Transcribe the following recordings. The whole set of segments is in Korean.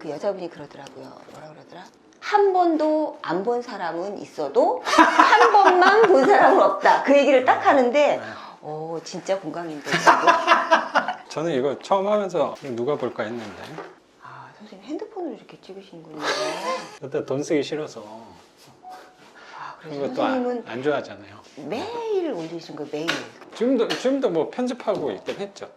그 여자분이 그러더라고요. 뭐라 그러더라? 한 번도 안 본 사람은 있어도 한 번만 본 사람은 없다. 그 얘기를 딱 하는데 진짜 공감인데. 저는 이거 처음 하면서 누가 볼까 했는데 아, 선생님 핸드폰으로 이렇게 찍으시는군요. 그때 돈 쓰기 싫어서 아, 그런 그래서 것도 선생님은 안 좋아하잖아요. 매일 올리신 거예요, 매일. 지금도 뭐 편집하고 있긴 했죠.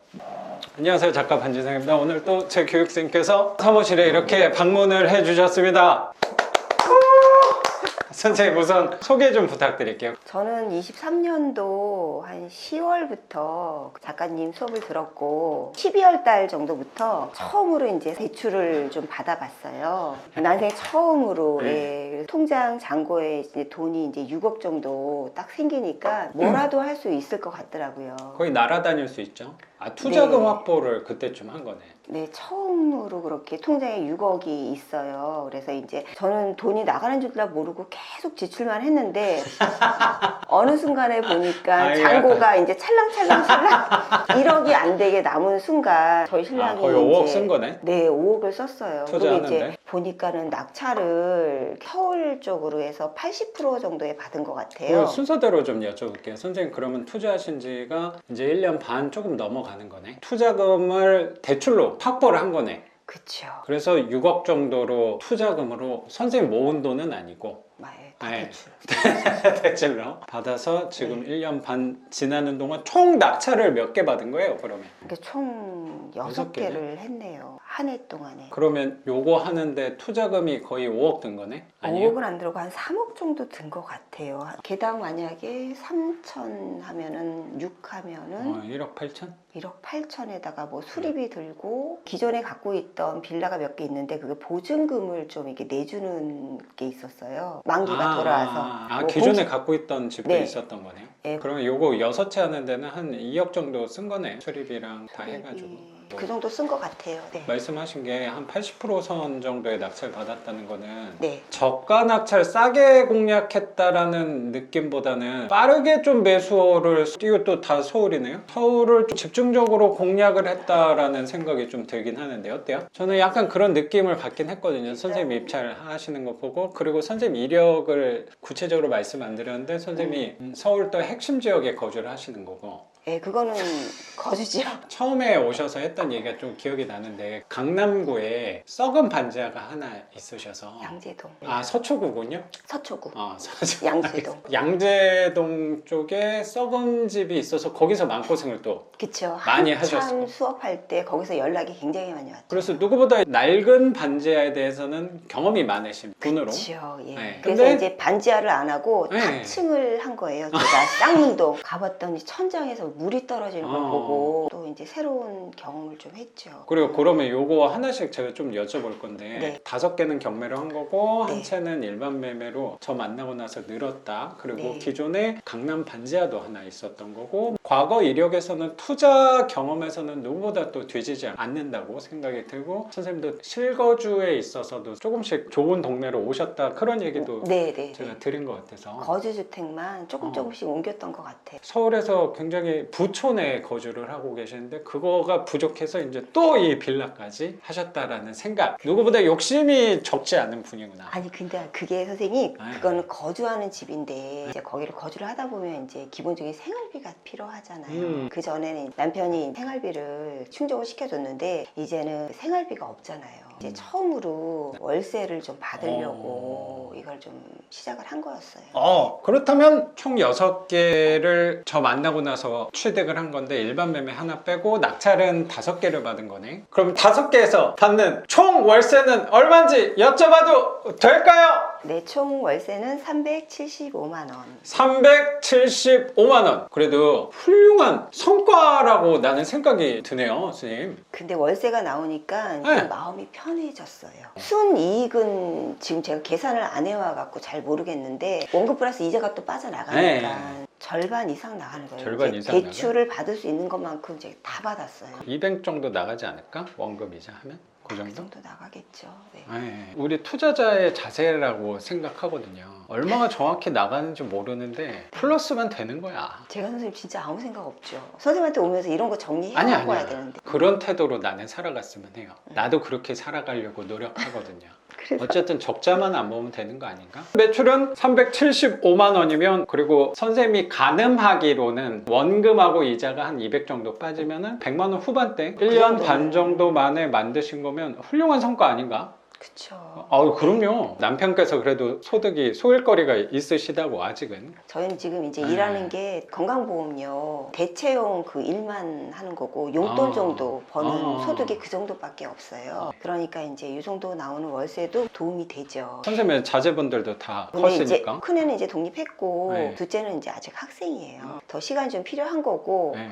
안녕하세요, 작가 반지성입니다. 오늘 또 제 교육생께서 사무실에 이렇게 방문을 해주셨습니다. 선생님 우선 소개 좀 부탁드릴게요. 저는 23년도 한 10월부터 작가님 수업을 들었고 12월 달 정도부터 처음으로 이제 대출을 좀 받아봤어요. 난생 처음으로 예, 통장 잔고에 이제 돈이 이제 6억 정도 딱 생기니까 뭐라도 할 수 있을 것 같더라고요. 거의 날아다닐 수 있죠. 아, 투자금 네. 확보를 그때쯤 한 거네. 네, 처음으로 그렇게 통장에 6억이 있어요. 그래서 이제 저는 돈이 나가는 줄도 모르고 계속 지출만 했는데 어느 순간에 보니까 잔고가 이제 찰랑찰랑 1억이 안 되게 남은 순간 저희 신랑이 거의 5억 이제 쓴 거네? 네, 5억을 썼어요. 그리고 투자하는데? 이제 보니까는 낙찰을 서울 쪽으로 해서 80% 정도에 받은 것 같아요. 그 순서대로 좀 여쭤볼게요. 선생님 그러면 투자하신 지가 이제 1년 반 조금 넘어가는 거네. 투자금을 대출로 확보를 한 거네. 그쵸. 그래서 6억 정도로 투자금으로 선생님 모은 돈은 아니고 다 네. 대출. 대출로 받아서 지금 1년 반 지나는 동안 총 낙찰을 몇 개 받은 거예요, 그러면? 그러니까 총 여섯 6개를 했네요. 한 해 동안에. 그러면 요거 하는데 투자금이 거의 5억 든 거네? 아니에요? 5억은 안 들어고 한 3억 정도 든 것 같아요. 개당 만약에 3천 하면은 6 하면은 1억 8천? 1억 8천에다가 뭐 수리비 들고 기존에 갖고 있던 빌라가 몇 개 있는데 그게 보증금을 좀 이렇게 내주는 게 있었어요. 만기가 돌아와서. 뭐 기존에 갖고 있던 집도 네. 있었던 거네요? 네. 그러면 요거 6채 하는 데는 한 2억 정도 쓴 거네? 수리비랑 다 수리비 해가지고. 그 정도 쓴 것 같아요. 네. 말씀하신 게 한 80%선 정도의 낙찰 받았다는 거는 네. 저가 낙찰 싸게 공략했다라는 느낌보다는 빠르게 좀 매수를 이거 또 다 서울이네요. 서울을 좀 집중적으로 공략을 했다라는 생각이 좀 들긴 하는데 어때요? 저는 약간 그런 느낌을 받긴 했거든요. 선생님 입찰하시는 거 보고. 그리고 선생님 이력을 구체적으로 말씀 안 드렸는데 선생님이 서울 또 핵심 지역에 거주를 하시는 거고 네, 그거는 거주지요. 처음에 오셔서 했던 얘기가 좀 기억이 나는데 강남구에 썩은 반지하가 하나 있으셔서 양재동. 서초구군요? 서초구. 서초. 양재동. 양재동 쪽에 썩은 집이 있어서 거기서 마음고생을 또 그쵸. 많이 한참 하셨어요. 수업할 때 거기서 연락이 굉장히 많이 왔죠. 그래서 누구보다 낡은 반지하에 대해서는 경험이 많으신 분으로 그렇죠. 예. 네. 그래서 근데- 이제 반지하를 안 하고 네. 탑층을 한 거예요. 제가 쌍문동 가봤더니 천장에서 물이 떨어지는 걸 어. 보고 또 이제 새로운 경험을 좀 했죠. 그리고 그러면 요거 하나씩 제가 좀 여쭤볼 건데 네. 5개는 경매로 한 거고 한 네. 채는 일반 매매로 저 만나고 나서 늘었다. 그리고 네. 기존에 강남 반지하도 하나 있었던 거고 과거 이력에서는 투자 경험에서는 누구보다 또 뒤지지 않는다고 생각이 들고 선생님도 실거주에 있어서도 조금씩 좋은 동네로 오셨다 그런 얘기도 네네. 제가 들은 것 같아서 거주주택만 조금씩 옮겼던 것 같아요. 서울에서 굉장히 부촌에 거주를 하고 계시는데 그거가 부족해서 이제 또 이 빌라까지 하셨다라는 생각. 누구보다 욕심이 적지 않은 분이구나. 아니 근데 그게 선생님 아이. 그거는 거주하는 집인데 이제 거기를 거주를 하다 보면 이제 기본적인 생활비가 필요하잖아요. 그 전에는 남편이 생활비를 충족을 시켜줬는데 이제는 생활비가 없잖아요. 이제 처음으로 월세를 좀 받으려고 이걸 좀 시작을 한 거였어요. 그렇다면 총 6개를 저 만나고 나서 취득을 한 건데 일반 매매 하나 빼고 낙찰은 5개를 받은 거네. 그럼 5개에서 받는 총 월세는 얼마인지 여쭤봐도 될까요? 네, 총 월세는 375만 원. 375만 원. 그래도 훌륭한 성과라고 나는 생각이 드네요, 선생님. 근데 월세가 나오니까 네. 좀 마음이 편해졌어요. 순이익은 지금 제가 계산을 안 해와 갖고 잘 모르겠는데 원금 플러스 이자가 또 빠져나가니까 네. 절반 이상 나가는 거예요. 절반 이제 이상 대출을 받을 수 있는 것만큼 제가 다 받았어요. 200 정도 나가지 않을까? 원금 이자 하면? 그 그 정도? 정도 나가겠죠. 네. 네. 우리 투자자의 자세라고 생각하거든요. 얼마가 정확히 나가는지 모르는데 플러스만 되는 거야. 제가 선생님 진짜 아무 생각 없죠. 선생님한테 오면서 이런 거 정리해 아니야, 갖고 와야 아니야. 되는데. 그런 태도로 나는 살아갔으면 해요. 나도 그렇게 살아가려고 노력하거든요. 그래서 어쨌든 적자만 안 보면 되는 거 아닌가? 매출은 375만 원이면, 그리고 선생님이 가늠하기로는 원금하고 이자가 한 200 정도 빠지면은 100만 원 후반대, 1년 반 정도 만에 만드신 거면 훌륭한 성과 아닌가? 그쵸. 그럼요. 남편께서 그래도 소득이 소일거리가 있으시다고 아직은. 저희는 지금 이제 네. 일하는 게 건강보험료 대체용 그 일만 하는 거고 용돈 정도 버는 소득이 그 정도밖에 없어요. 그러니까 이제 이 정도 나오는 월세도 도움이 되죠. 선생님의 자제분들도 다 근데 이제 컸으니까. 큰애는 이제 독립했고 네. 둘째는 이제 아직 학생이에요. 더 시간이 좀 필요한 거고. 네.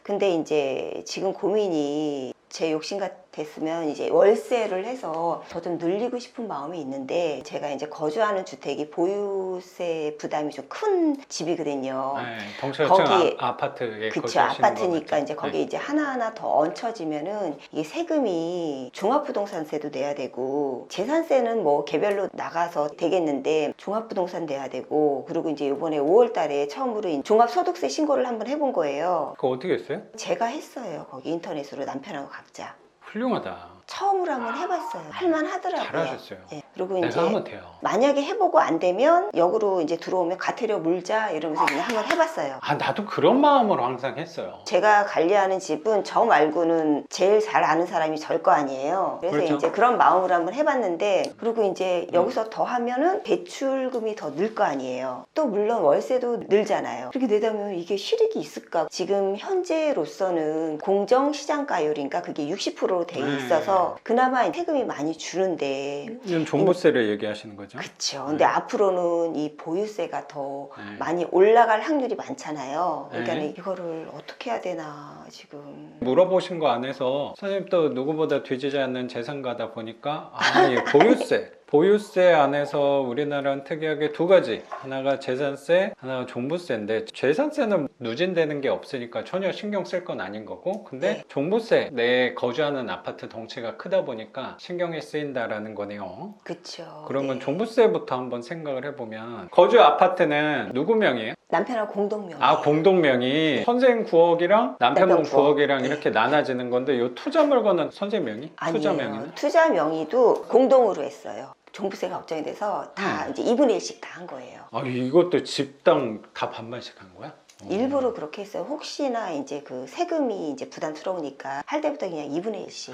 근데 이제 지금 고민이 제 욕심 같았으면 이제 월세를 해서 더 좀 늘리고 싶은 마음이 있는데 제가 이제 거주하는 주택이 보유세 부담이 좀 큰 집이거든요. 네, 덩치가 거기- 아파트에 그쵸. 거주하시는 아파트니까 것 이제 같아요. 거기에 이제 하나하나 더 얹혀지면은 이게 세금이 종합부동산세도 내야 되고 재산세는 뭐 개별로 나가서 되겠는데 종합부동산 내야 되고 그리고 이제 이번에 5월 달에 처음으로 종합소득세 신고를 한번 해본 거예요. 그거 어떻게 했어요? 제가 했어요. 거기 인터넷으로 남편하고 각자. 훌륭하다. 처음으로 한번 해봤어요. 할만하더라고요. 잘하셨어요. 예, 그리고 내가 이제 하면 돼요. 만약에 해보고 안 되면 역으로 이제 들어오면 가태료 물자 이러면서 그냥 한번 해봤어요. 나도 그런 마음으로 항상 했어요. 제가 관리하는 집은 저 말고는 제일 잘 아는 사람이 저일 거 아니에요. 그래서 그렇죠. 이제 그런 마음으로 한번 해봤는데 그리고 이제 여기서 더 하면은 대출금이 더 늘 거 아니에요. 또 물론 월세도 늘잖아요. 그렇게 내다 보면 이게 실익이 있을까? 지금 현재로서는 공정시장가율인가 그게 60%로 돼 네. 있어서 그나마 세금이 많이 주는데 이건 종부세를 얘기하시는 거죠? 그쵸. 근데 앞으로는 이 보유세가 더 네. 많이 올라갈 확률이 많잖아요. 그러니까 네. 이거를 어떻게 해야 되나 지금. 물어보신 거 안에서 선생님 또 누구보다 뒤지지 않는 재산가다 보니까 이 보유세 보유세 안에서 우리나라는 특이하게 두 가지, 하나가 재산세, 하나가 종부세인데 재산세는 누진되는 게 없으니까 전혀 신경 쓸 건 아닌 거고, 근데 네. 종부세, 내 거주하는 아파트 덩치가 크다 보니까 신경이 쓰인다라는 거네요. 그쵸. 그러면 네. 종부세부터 한번 생각을 해보면, 거주 아파트는 누구 명이에요? 남편하고 공동명. 공동명이 선생님 9억이랑 남편분 남편 9억. 9억이랑 네. 이렇게 나눠지는 건데, 이 투자 물건은 선생님 명이? 아니에요. 투자 명의는? 투자 명의도 공동으로 했어요. 종부세가 걱정이 돼서 다 이제 2분의 1씩 다 한 거예요. 이것도 집당 다 반반씩 한 거야? 일부러 그렇게 했어요. 혹시나 이제 그 세금이 이제 부담스러우니까 할 때부터 그냥 2분의 1씩.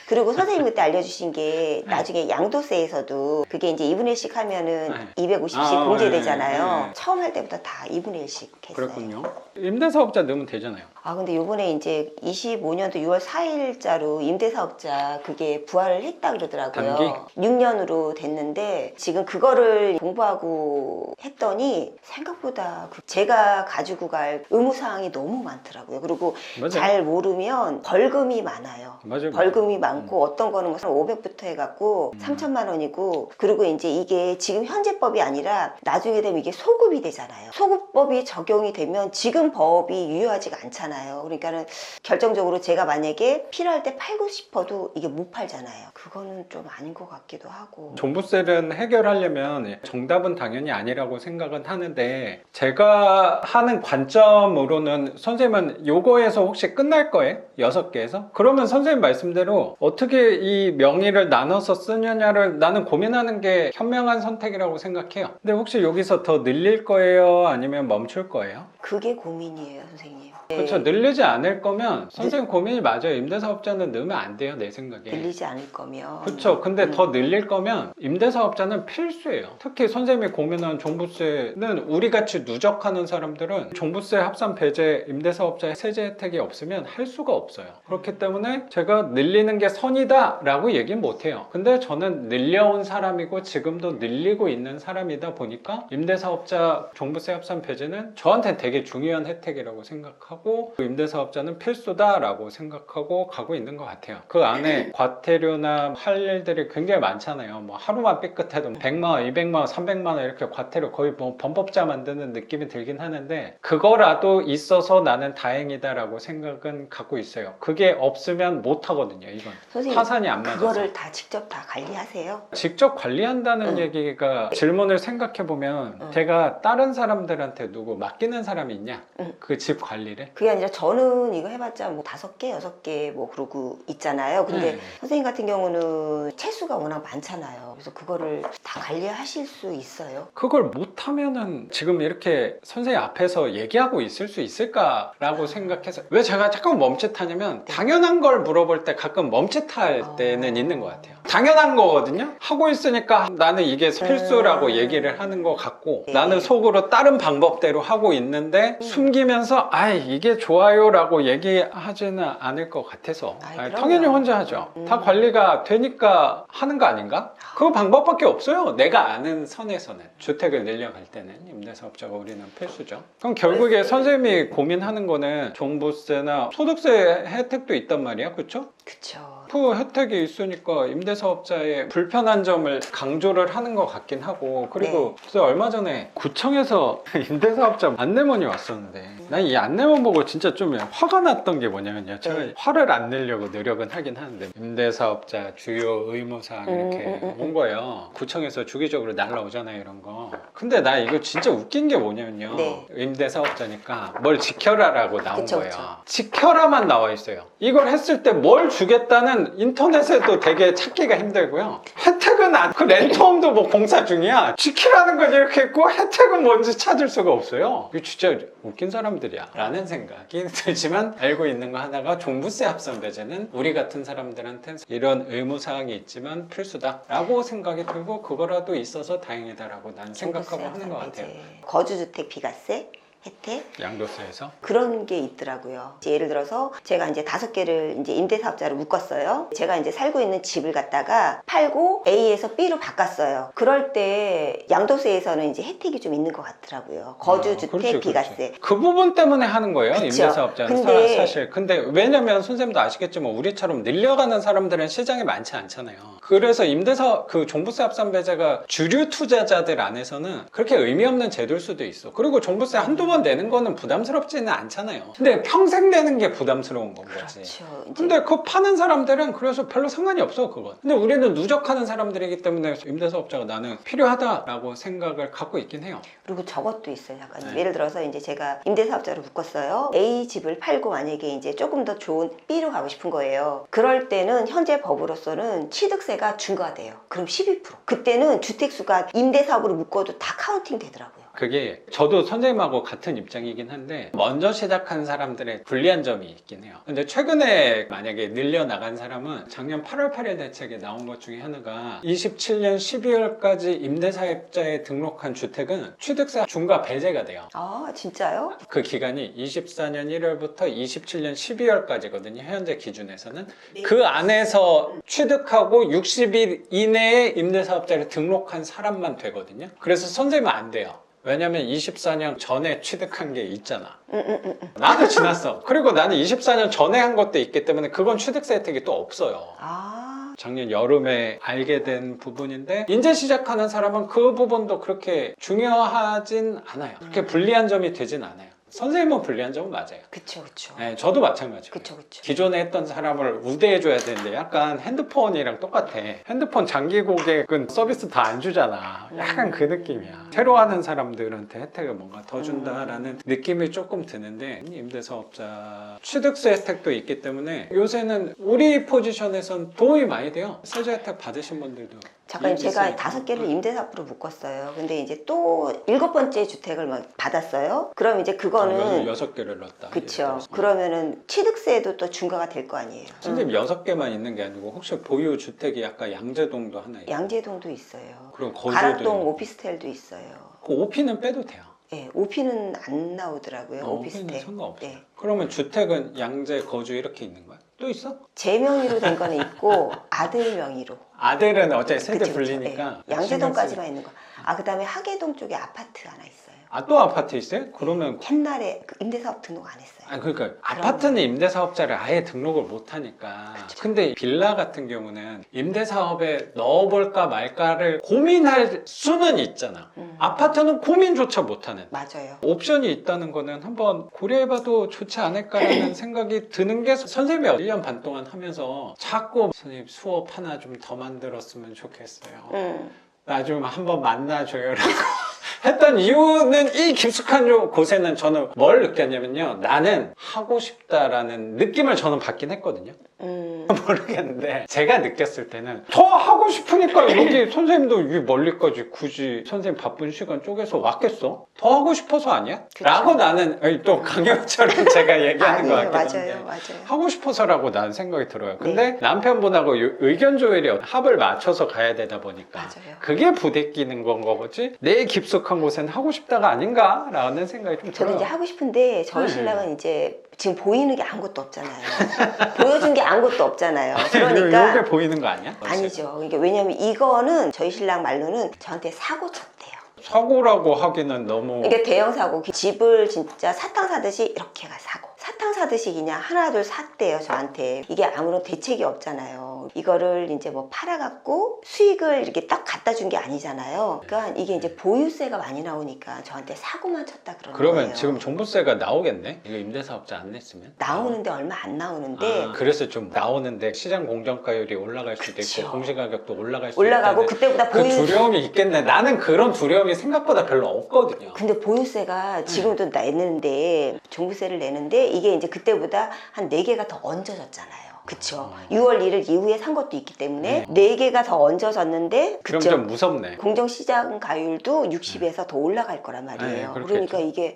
그리고 선생님 그때 알려주신 게 나중에 양도세에서도 그게 이제 2분의 1씩 하면은 250씩 공제되잖아요. 네. 처음 할 때부터 다 2분의 1씩 했어요. 그렇군요. 임대사업자 넣으면 되잖아요. 근데 요번에 이제 25년도 6월 4일자로 임대사업자 그게 부활을 했다 그러더라고요. 단기? 6년으로 됐는데 지금 그거를 공부하고 했더니 생각보다 제가 가지고 갈 의무사항이 너무 많더라고요. 그리고 맞아요. 잘 모르면 벌금이 많아요. 맞아요. 벌금이 많고 어떤 거는 500부터 해갖고 3천만 원이고, 그리고 이제 이게 지금 현재법이 아니라 나중에 되면 이게 소급이 되잖아요. 소급법이 적용이 되면 지금 법이 유효하지가 않잖아요. 그러니까는 결정적으로 제가 만약에 필요할 때 팔고 싶어도 이게 못 팔잖아요. 그거는 좀 아닌 것 같기도 하고. 종부세는 해결하려면 정답은 당연히 아니라고 생각은 하는데, 제가 하는 관점으로는 선생님은 요거에서 혹시 끝날 거예요? 6개에서? 그러면 선생님 말씀대로 어떻게 이 명의를 나눠서 쓰느냐를 나는 고민하는 게 현명한 선택이라고 생각해요. 근데 혹시 여기서 더 늘릴 거예요? 아니면 멈출 거예요? 그게 고민이에요, 선생님. 그렇죠. 늘리지 않을 거면 선생님 고민이 맞아요. 임대사업자는 넣으면 안 돼요, 내 생각에. 늘리지 않을 거면. 그렇죠. 근데 더 늘릴 거면 임대사업자는 필수예요. 특히 선생님이 고민한 종부세는 우리같이 누적하는 사람들은 종부세 합산 배제 임대사업자의 세제 혜택이 없으면 할 수가 없어요. 그렇기 때문에 제가 늘리는 게 선이다 라고 얘기는 못해요. 근데 저는 늘려온 사람이고 지금도 늘리고 있는 사람이다 보니까 임대사업자 종부세 합산 배제는 저한테 되게 중요한 혜택이라고 생각하고 하고 임대사업자는 필수다라고 생각하고 가고 있는 것 같아요. 그 안에 과태료나 할 일들이 굉장히 많잖아요. 뭐 하루만 삐끗해도 100만 원, 200만 원, 300만 원 이렇게 과태료 거의 뭐 범법자 만드는 느낌이 들긴 하는데 그거라도 있어서 나는 다행이다라고 생각은 갖고 있어요. 그게 없으면 못 하거든요. 이건 선생님, 파산이 안 맞아서. 그거를 다 직접 다 관리하세요? 직접 관리한다는 얘기가 질문을 생각해 보면 제가 다른 사람들한테 누구 맡기는 사람이 있냐? 그 집 관리를? 그게 아니라 저는 이거 해봤자 뭐 5개, 6개 뭐 그러고 있잖아요. 근데 선생님 같은 경우는 채수가 워낙 많잖아요. 그래서 그거를 다 관리하실 수 있어요? 그걸 못하면은 지금 이렇게 선생님 앞에서 얘기하고 있을 수 있을까라고 생각해서 왜 제가 잠깐 멈칫하냐면 당연한 걸 물어볼 때 가끔 멈칫할 때는 있는 것 같아요. 당연한 거거든요. 하고 있으니까 나는 이게 필수라고 얘기를 하는 것 같고 나는 속으로 다른 방법대로 하고 있는데 숨기면서 이게 좋아요라고 얘기하지는 않을 것 같아서 당연히 혼자 하죠. 다 관리가 되니까 하는 거 아닌가? 그 방법밖에 없어요. 내가 아는 선에서는 주택을 늘려갈 때는 임대사업자가 우리는 필수죠. 그럼 결국에 선생님이 고민하는 거는 종부세나 소득세 혜택도 있단 말이야, 그렇죠? 그쵸. 그 혜택이 있으니까 임대사업자의 불편한 점을 강조를 하는 것 같긴 하고 그리고 그래서 얼마 전에 구청에서 임대사업자 안내문이 왔었는데 난 이 안내문 보고 진짜 좀 화가 났던 게 뭐냐면요. 제가 화를 안 내려고 노력은 하긴 하는데 임대사업자 주요 의무사항 이렇게 온 거예요. 구청에서 주기적으로 날라오잖아요, 이런 거. 근데 나 이거 진짜 웃긴 게 뭐냐면요. 임대사업자니까 뭘 지켜라라고 나온 거예요. 지켜라만 나와 있어요. 이걸 했을 때 뭘 주겠다는 인터넷에도 되게 찾기가 힘들고요. 혜택은 그 렌트홈도 뭐 공사 중이야. 지키라는 건 이렇게 있고 혜택은 뭔지 찾을 수가 없어요. 이거 진짜 웃긴 사람들이야 라는 생각이 들지만 알고 있는 거 하나가 종부세 합산배제는 우리 같은 사람들한테 이런 의무사항이 있지만 필수다 라고 생각이 들고 그거라도 있어서 다행이다 라고 난 생각하고 하는 것 같아요. 거주주택 비과세 혜택 양도세에서 그런 게 있더라고요. 예를 들어서 제가 이제 5개를 이제 임대사업자로 묶었어요. 제가 이제 살고 있는 집을 갖다가 팔고 A에서 B로 바꿨어요. 그럴 때 양도세에서는 이제 혜택이 좀 있는 것 같더라고요. 거주주택 그렇지, 비과세. 그렇지. 그 부분 때문에 하는 거예요. 그쵸. 임대사업자는 근데 사실. 근데 왜냐면 선생님도 아시겠지만 우리처럼 늘려가는 사람들은 시장이 많지 않잖아요. 그래서 그 종부세 합산배제가 주류 투자자들 안에서는 그렇게 의미 없는 제도일 수도 있어. 그리고 종부세 한두 번 내는 거는 부담스럽지는 않잖아요. 근데 평생 내는 게 부담스러운 건 거지. 그렇죠. 근데 그거 파는 사람들은 그래서 별로 상관이 없어, 그건. 근데 우리는 누적하는 사람들이기 때문에 임대사업자가 나는 필요하다라고 생각을 갖고 있긴 해요. 그리고 저것도 있어요, 작가님. 예를 들어서 이제 제가 임대사업자로 묶었어요. A 집을 팔고 만약에 이제 조금 더 좋은 B로 가고 싶은 거예요. 그럴 때는 현재 법으로서는 취득세가 중과가 돼요. 그럼 12%. 그때는 주택수가 임대사업으로 묶어도 다 카운팅 되더라고요. 그게 저도 선생님하고 같은 입장이긴 한데 먼저 시작한 사람들의 불리한 점이 있긴 해요. 근데 최근에 만약에 늘려나간 사람은 작년 8월 8일 대책에 나온 것 중에 하나가 27년 12월까지 임대사업자에 등록한 주택은 취득세 중과 배제가 돼요. 아, 진짜요? 그 기간이 24년 1월부터 27년 12월까지거든요. 현재 기준에서는. 그 안에서 취득하고 60일 이내에 임대사업자를 등록한 사람만 되거든요. 그래서 선생님은 안 돼요. 왜냐면 24년 전에 취득한 게 있잖아. 나도 지났어. 그리고 나는 24년 전에 한 것도 있기 때문에 그건 취득세 혜택이 또 없어요. 작년 여름에 알게 된 부분인데 이제 시작하는 사람은 그 부분도 그렇게 중요하진 않아요. 그렇게 불리한 점이 되진 않아요. 선생님은 불리한 점은 맞아요. 그쵸. 네, 저도 마찬가지예요. 그쵸. 기존에 했던 사람을 우대해줘야 되는데 약간 핸드폰이랑 똑같아. 핸드폰 장기 고객은 서비스 다 안 주잖아. 약간 그 느낌이야. 새로 하는 사람들한테 혜택을 뭔가 더 준다라는 느낌이 조금 드는데 임대사업자 취득세 혜택도 있기 때문에 요새는 우리 포지션에선 도움이 많이 돼요. 세제 혜택 받으신 분들도. 작가님, 제가 5개를 임대사업으로 묶었어요. 근데 이제 또 7번째 주택을 막 받았어요. 그럼 이제 그거는 6개를 넣었다. 그쵸. 그러면은 취득세도 또 중과가 될 거 아니에요. 선생님 6개만 있는 게 아니고 혹시 보유 주택이 약간 양재동도 하나 있어요? 양재동도 있어요. 그럼 거주도 가락동 있고. 오피스텔도 있어요. 그 오피는 빼도 돼요. 네, 오피는 안 나오더라고요. 오피스텔. 오피는 상관없어요. 네. 그러면 주택은 양재 거주 이렇게 있는 거야? 또 있어? 제 명의로 된 거는 있고 아들 명의로. 아들은 어차피 세대 그쵸. 불리니까. 네. 양재동까지만 있는 거. 아, 그다음에 하계동 쪽에 아파트 하나 있어요. 아, 또 아파트 있어요? 그러면 옛날에 그 임대사업 등록 안 했어요. 그러니까 아파트는 임대사업자를 아예 등록을 못 하니까. 근데 빌라 같은 경우는 임대사업에 넣어볼까 말까를 고민할 수는 있잖아. 아파트는 고민조차 못하는. 맞아요. 옵션이 있다는 거는 한번 고려해봐도 좋지 않을까라는 생각이 드는 게 선생님이 1년 반 동안 하면서 자꾸 선생님 수업 하나 좀 더 만들었으면 좋겠어요. 나 좀 한번 만나줘요라고 했던 이유는 이 깊숙한 곳에는 저는 뭘 느꼈냐면요. 나는 하고 싶다라는 느낌을 저는 받긴 했거든요. 모르겠는데 제가 느꼈을 때는 더 하고 싶으니까 여기 선생님도 이 멀리까지 굳이 선생님 바쁜 시간 쪼개서 왔겠어? 더 하고 싶어서 아니야? 그쵸. 라고 나는 아니, 또 강요처럼 제가 얘기하는 것 아니에요. 같긴 맞아요. 한데 맞아요. 하고 싶어서라고 나는 생각이 들어요. 근데 남편분하고 의견 조율이 합을 맞춰서 가야 되다 보니까 맞아요. 그게 부대끼는 건 거지 내 깊숙한 곳엔 하고 싶다가 아닌가라는 생각이 좀 저는 들어요. 이제 하고 싶은데 저희 신랑은 이제 지금 보이는 게 아무것도 없잖아요. 보여준 게 아무것도 없잖아요. 그러니까 이게 보이는 거 아니야? 아니죠. 그러니까 왜냐면 이거는 저희 신랑 말로는 저한테 사고 쳤대요. 사고라고 하기는 너무 이게 대형 사고, 집을 진짜 사탕 사듯이 이렇게가 사고, 사탕 사듯이 그냥 하나 둘 샀대요 저한테. 이게 아무런 대책이 없잖아요. 이거를 이제 뭐 팔아갖고 수익을 이렇게 딱 갖다 준 게 아니잖아요. 그러니까 이게 이제 보유세가 많이 나오니까 저한테 사고만 쳤다 그러는 그러면 거예요. 지금 종부세가 나오겠네? 이거 임대사업자 안 냈으면? 나오는데 얼마 안 나오는데 그래서 좀 나오는데 시장 공정가율이 올라갈 수도 그쵸. 있고 공시가격도 올라갈 수도 올라가고 있다는 그때보다 그 보유 두려움이 있겠네. 나는 그런 두려움이 생각보다 별로 없거든요. 근데 보유세가 지금도 내는데 종부세를 내는데 이게 이제 그때보다 한 4개가 더 얹어졌잖아요. 그쵸? 6월 1일 이후에 산 것도 있기 때문에 4개가 더 얹어졌는데 그럼 그쵸? 좀 무섭네. 공정시장 가율도 60에서 더 올라갈 거란 말이에요. 그렇겠죠. 그러니까 이게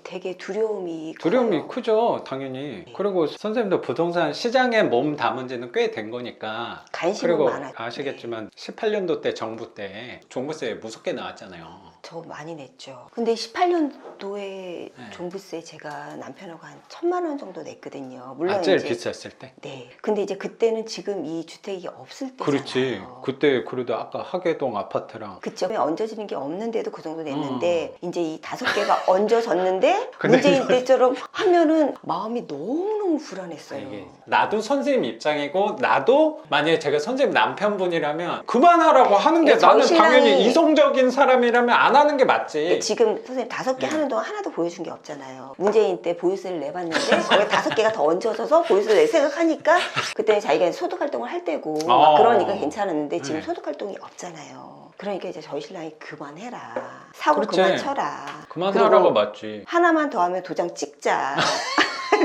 되게 두려움이 두려움이 커요. 크죠, 당연히. 그리고 선생님도 부동산 시장에 몸 담은 지는 꽤 된 거니까. 관심은 그리고 많았죠. 아시겠지만 18년도 때 정부 때 종부세 무섭게 나왔잖아요. 저 많이 냈죠. 근데 18년도에 종부세 제가 남편하고 한 1,000만 원 정도 냈거든요. 물론 제일 이제 비쌌을 때? 네. 근데 이제 그때는 지금 이 주택이 없을 때잖아요. 그렇지. 그때 그래도 아까 하계동 아파트랑 그쵸. 얹어지는 게 없는데도 그 정도 냈는데 이제 이 5개가 얹어졌는데 근데 문재인 때처럼 하면은 마음이 너무너무 불안했어요. 이게 나도 선생님 입장이고 나도 만약에 제가 선생님 남편분이라면 그만하라고 하는 게 저희 나는 신랑이- 당연히 이성적인 사람이라면 안 하는 게 맞지. 지금 선생님 5개 하는 동안 하나도 보여준 게 없잖아요. 문재인 때 보유세를 내봤는데 거기 5개가 더 얹어져서 보유세를 낼 생각하니까 그때 자기가 소득 활동을 할 때고 막 그러니까 괜찮았는데 지금 소득 활동이 없잖아요. 그러니까 이제 저희 신랑이 그만해라. 사고 그렇지. 그만 쳐라. 그만하라고 그리고 맞지. 하나만 더 하면 도장 찍자.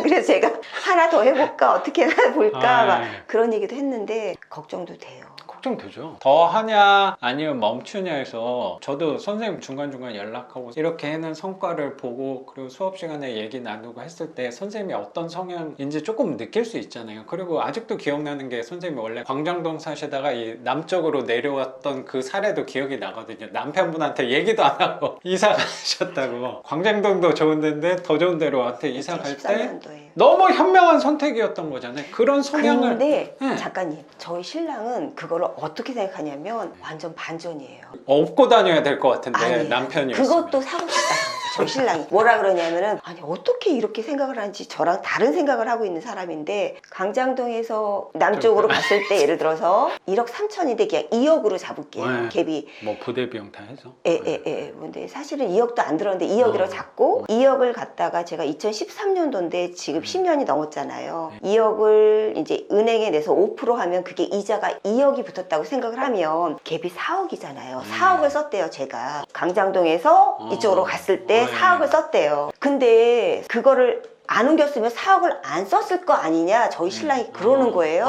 그래서 제가 하나 더 해볼까 어떻게 해나 볼까 막 그런 얘기도 했는데 걱정도 돼요. 걱정되죠. 더 하냐 아니면 멈추냐에서 저도 선생님 중간중간 연락하고 이렇게 하는 성과를 보고 그리고 수업 시간에 얘기 나누고 했을 때 선생님이 어떤 성향인지 조금 느낄 수 있잖아요. 그리고 아직도 기억나는 게 선생님이 원래 광장동 사시다가 이 남쪽으로 내려왔던 그 사례도 기억이 나거든요. 남편분한테 얘기도 안 하고 이사 가셨다고. 광장동도 좋은 데인데 더 좋은 데로 한테 이사 갈 때 2013년도에. 너무 현명한 선택이었던 거잖아요. 그런 성향을 근데 네. 작가님 저희 신랑은 그거를 어떻게 생각하냐면 완전 반전이에요. 업고 다녀야 될 것 같은데 아니에요. 남편이었으면. 그것도 사고 싶다 그러죠. 저희 신랑이 뭐라 그러냐면은 아니 어떻게 이렇게 생각을 하는지 저랑 다른 생각을 하고 있는 사람인데 강장동에서 남쪽으로 갔을 때 예를 들어서 1억 3천인데 그냥 2억으로 잡을게요. 네. 갭이 뭐 부대 비용 다 해서. 예. 근데 사실은 2억도 안 들었는데 2억이라고 잡고 2억을 갖다가 제가 2013년도인데 지금 10년이 넘었잖아요. 2억을 이제 은행에 내서 5% 하면 그게 이자가 2억이 붙었다고 생각을 하면 갭이 4억이잖아요. 4억을 썼대요, 제가. 강장동에서 이쪽으로 갔을 때 4억을 썼대요. 근데 그거를 안 옮겼으면 4억을 안 썼을 거 아니냐 저희 신랑이 그러는 거예요.